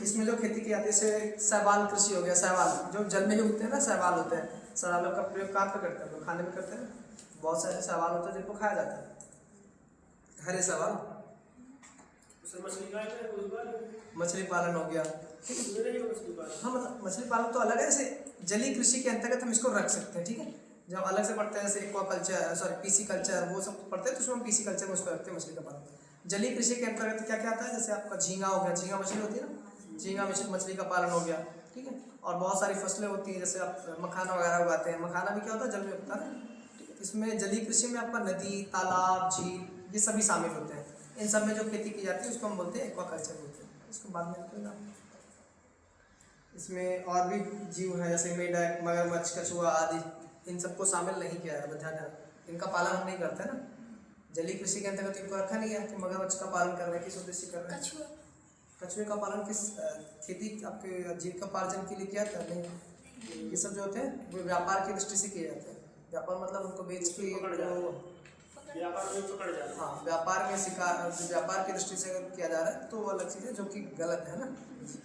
इसमें जो खेती की जाती है, जैसे शैवाल कृषि हो गया। शैवाल जो जल में ही उगते हैं ना, शैवाल होते हैं। शैवालों का प्रयोग कहाँ पे करते हैं? लोग खाने में करते हैं। बहुत सारे शैवाल होते हैं जिनको खाया जाता है। हरे शैवाल, मछली पालन हो गया। हाँ, मतलब मछली पालन तो अलग है, जैसे जलीय कृषि के अंतर्गत हम इसको रख सकते हैं। ठीक है, जब अलग से पढ़ते हैं जैसे एक्वाकल्चर, सॉरी पीसी कल्चर, वो सब पढ़ते हैं तो उसमें हम पीसी कल्चर में उसको रखते हैं, मछली का पालन। जलीय कृषि के अंतर्गत क्या क्या आता है? जैसे आपका झींगा हो गया, झींगा मछली होती है ना, झींगा मछली का पालन हो गया। ठीक है, और बहुत सारी फसलें होती हैं, जैसे आप मखाना वगैरह उगाते हैं। मखाना भी क्या होता है? जल में उगता है। इसमें जलीय कृषि में आपका नदी, तालाब, झील ये सभी शामिल होते हैं। इन सब में जो खेती की जाती है उसको हम बोलते हैं एक्वाकल्चर बोलते हैं। इसको बाद में रखिएगा। इसमें और भी जीव हैं, जैसे मेढक, मगरमच्छ, कछुआ आदि, इन सबको शामिल नहीं किया है। ध्यान रखना, इनका पालन हम नहीं करते ना। जलीय कृषि के अंतर्गत इनको रखा नहीं है कि मगरमच्छ का पालन कर रहे हैं। किस उद्देश्य कर रहे हैं? कछुए का पालन किस खेती आपके जीविकोपार्जन के लिए किया जाता है? नहीं, ये सब जो होते हैं वो व्यापार की दृष्टि से किए जाते हैं। व्यापार मतलब उनको बेच के हाँ, व्यापार में व्यापार की दृष्टि से अगर किया जा रहा है तो वो अलग चीज़ है, जो कि गलत है ना।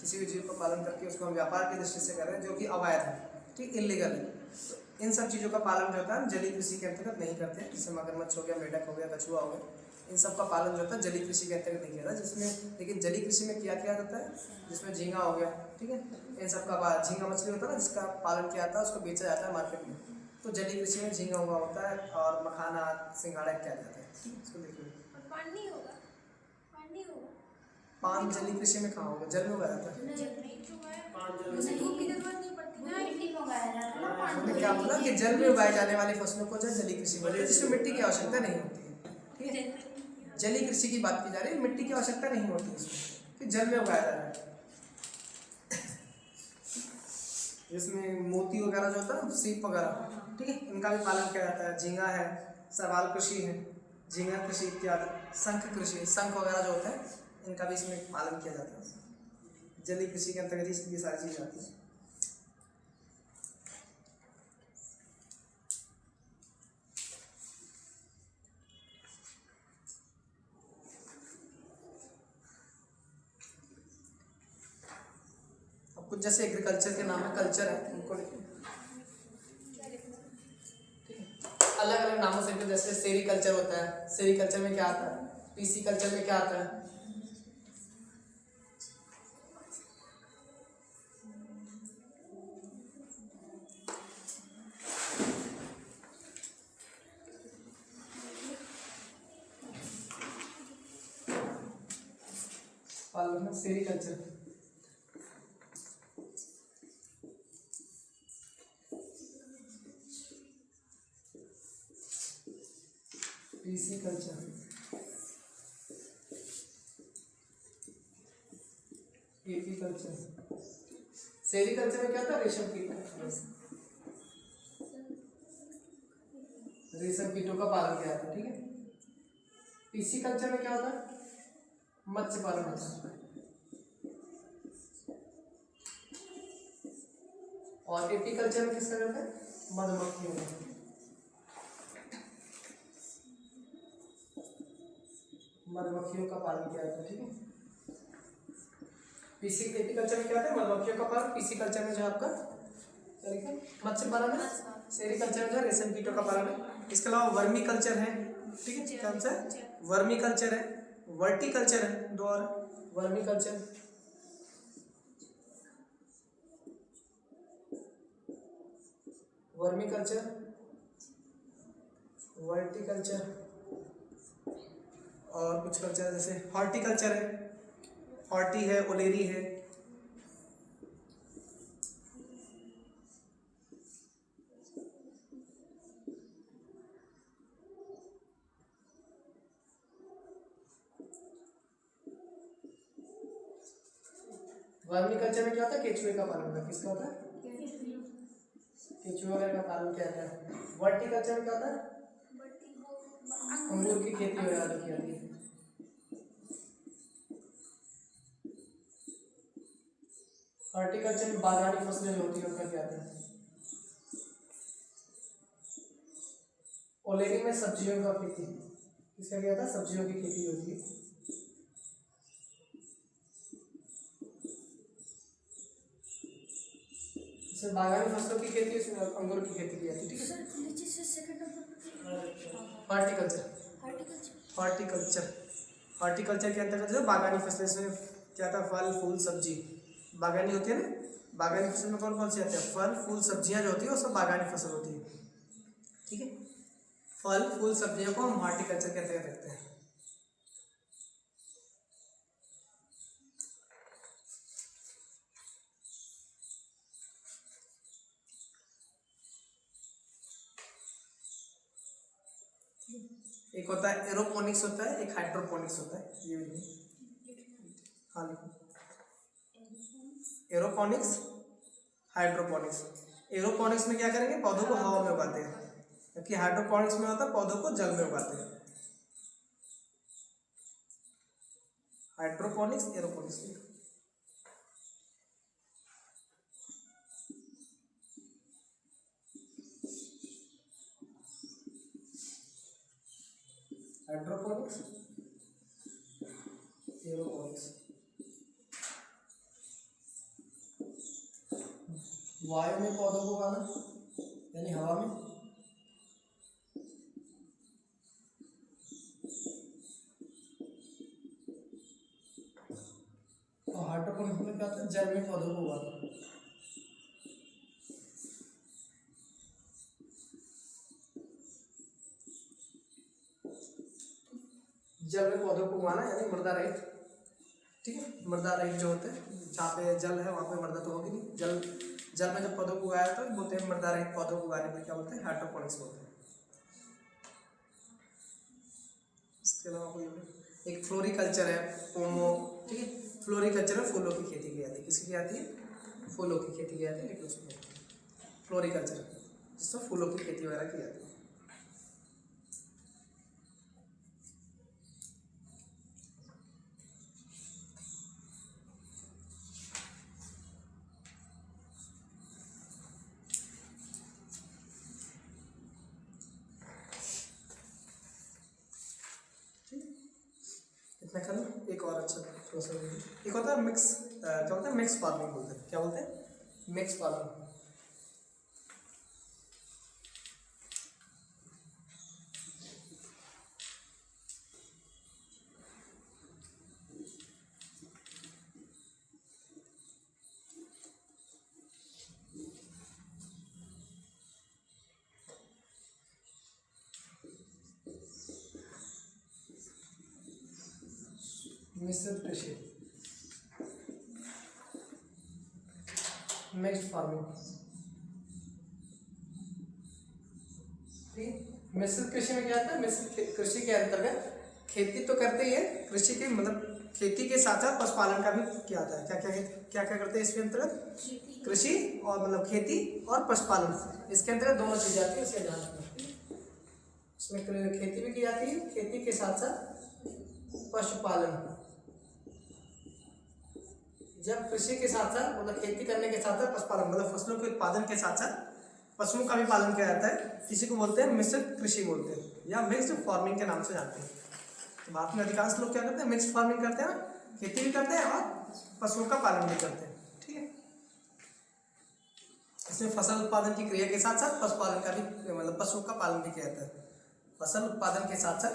किसी भी जीव का पालन करके उसको हम व्यापार की दृष्टि से कर रहे हैं, जो कि अवैध है। ठीक, इलीगल है। तो इन सब चीज़ों का पालन जो होता है जलीय कृषि के अंतर्गत नहीं करते हैं। जैसे मगरमच्छ हो गया, मेढक हो गया, कछुआ हो गया, इन सब का पालन जो होता है जलीय कृषि के अंतर्गत नहीं किया जाता। जिसमें लेकिन जलीय कृषि में क्या किया जाता है? जिसमें झींगा हो गया, ठीक है, इन सब का झींगा मछली होता है ना, जिसका पालन किया जाता है, उसको बेचा जाता है मार्केट में। तो जलीय कृषि में झींगा हुआ होता है और मखाना, सिंघाड़ा इत्यादि आता है। इसको देखिए, पानी होगा, पानी होगा। पान जलीय कृषि में कहाँ होगा? जल में उगाया जाता है। उसे धूप की जरूरत नहीं पड़ती ना, मिट्टी में उगाया जाता है ना पानी। हमने क्या बोला कि जल में उगाई जाने वाली फसलों को जो जलीय कृषि बोलते हैं, जिसमें मिट्टी की आवश्यकता नहीं होती है। ठीक है, जलीय कृषि की बात की जा रही है, मिट्टी की आवश्यकता नहीं होती इसमें, कि जल में उगाया जा रहा है। जिसमें मोती वगैरह जो होता है ना, सीप वगैरह, ठीक है, इनका भी पालन किया जाता है। झींगा है, शैवाल कृषि है, झींगा कृषि इत्यादि, शंख कृषि, शंख वगैरह जो होता है इनका भी इसमें पालन किया जाता है। जलीय कृषि के अंतर्गत ये सारी चीज़ें आती हैं। अब कुछ जैसे एग्रीकल्चर के नाम में कल्चर है, उनको लिखिए। अलग अलग नामों से, जैसे सेरीकल्चर होता है। सेरीकल्चर में क्या आता है? पीसी कल्चर में क्या आता है? Sericulture. PC culture, AP culture. Sericulture में क्या था? रेशम कीट, रेशम कीटों का पालन किया जाता है। ठीक है, पीसी कल्चर में क्या होता है? मत्स्य पालन होता है। और एपी कल्चर में किसका करता है? मधुमक्खियों का। मधुमक्खियों का पालन किया जाता है। ठीक है, पीसी एपी कल्चर में क्या होता है? मधुमक्खियों का पालन। पीसी कल्चर में जो आपका मत्स्य पालन है। सेरीकल्चर में जो रेशम कीटों का पालन है। इसके अलावा वर्मी कल्चर है। ठीक है, कौन सा? वर्मी कल्चर है, वर्टिकल्चर है, दो और। वर्मी कल्चर, वर्मी कल्चर, वर्टिकल्चर, और कुछ कल्चर जैसे हॉर्टिकल्चर है, हॉर्टी है, ओलेरी है। वर्मी कल्चर में क्या होता है? केचुए का पालन होता है। किसका होता है? केचुए वगैरह का पालन किया जाता है। वर्टिकल्चर में क्या होता है? अंगूर की खेती वगैरह जो की जाती है। हॉर्टिकल्चर में बागवानी फसलें जो होती है उनका क्या आता है? ओलेरी में सब्जियों का खेती, इसका क्या था? सब्जियों की खेती होती है। इसमें बागानी फसलों की खेती, इसमें अंगूर की खेती की जाती है। ठीक है। सर नीचे से second number horticulture, horticulture, horticulture के अंतर्गत जो बागानी फसलें से क्या था? फल फूल सब्जी, बागानी होती है ना। बागानी फसल में कौन कौन सी आती है? फल फूल सब्जियां जो होती है वो सब बागानी फसल होती है। ठीक है। फल फूल सब्जियों को हम हॉर्टिकल्चर के अंतर्गत रखते हैं। एक होता है एरोपोनिक्स होता है, एक हाइड्रोपोनिक्स होता है। ये भी हाँ लिखो, एरोपोनिक्स हाइड्रोपोनिक्स। एरोपोनिक्स में क्या करेंगे? पौधों को हवा में उगाते हैं, जबकि हाइड्रोपोनिक्स में होता है पौधों को जल में उगाते हैं। Hydroponics aeroponics. Hydroponics aeroponics. वायु में पौधों को उगाना यानी हवा में, और हाइड्रोपोनिक्स में क्या होता है? जल में पौधों को उगाना। जल में पौधों को उगाना यानी मृदा रहित। ठीक है। मृदा रहित जो होते हैं, जहाँ पे जल है वहाँ पे मृदा तो होगी नहीं। जल में जब पौधों को उगाया तो बोलते हैं मृदा रहित पौधों को उगाने में क्या बोलते हैं? हाइड्रोपोनिक्स बोलते हैं। इसके अलावा कोई एक फ्लोरिकल्चर है, पोमो। ठीक है। फ्लोरिकल्चर में फूलों की खेती की जाती है। किसकी की जाती है? फूलों की खेती की जाती है। लेकिन उसमें फ्लोरिकल्चर जिसमें फूलों की खेती वगैरह की जाती है। इतना कर लो। एक और अच्छा थोड़ा सा एक होता है मिक्स, क्या होता है? मिक्स फार्मिंग बोलते हैं। क्या बोलते हैं? Mix farming. मिश्रित कृषि, मिक्स्ड फार्मिंग। ठीक। मिश्रित कृषि में क्या आता है? मिश्रित कृषि के अंतर्गत खेती तो करते ही है, कृषि के मतलब खेती के साथ साथ पशुपालन का भी किया जाता है। क्या क्या करते हैं इसके अंतर्गत? कृषि और मतलब खेती और पशुपालन, इसके अंतर्गत दोनों चीजें आती है। इसका ध्यान रखना। इसमें खेती भी की जाती है, खेती के साथ साथ पशुपालन। जब कृषि के साथ साथ मतलब खेती करने के साथ साथ पशुपालन मतलब फसलों के उत्पादन के साथ साथ पशुओं का भी पालन किया जाता है, इसी को बोलते हैं मिश्रित कृषि बोलते हैं या मिक्स्ड फार्मिंग के नाम से जानते हैं। तो भारत में अधिकांश लोग क्या करते हैं? मिक्स्ड फार्मिंग करते हैं, खेती भी करते हैं और पशुओं का पालन भी करते हैं। ठीक है। इसमें फसल उत्पादन की क्रिया के साथ साथ पशुपालन का भी मतलब पशुओं का पालन भी किया जाता है। फसल उत्पादन के साथ साथ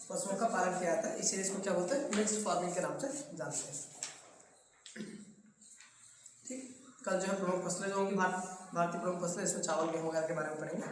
पशुओं का पालन किया जाता है, इसलिए इसको क्या बोलते हैं? मिक्स्ड फार्मिंग के नाम से जानते हैं। ठीक। कल जो है प्रमुख फसलें जो होंगी भारतीय प्रमुख फसलें, इसमें चावल गेहूं वगैरह के बारे में पढ़ेंगे।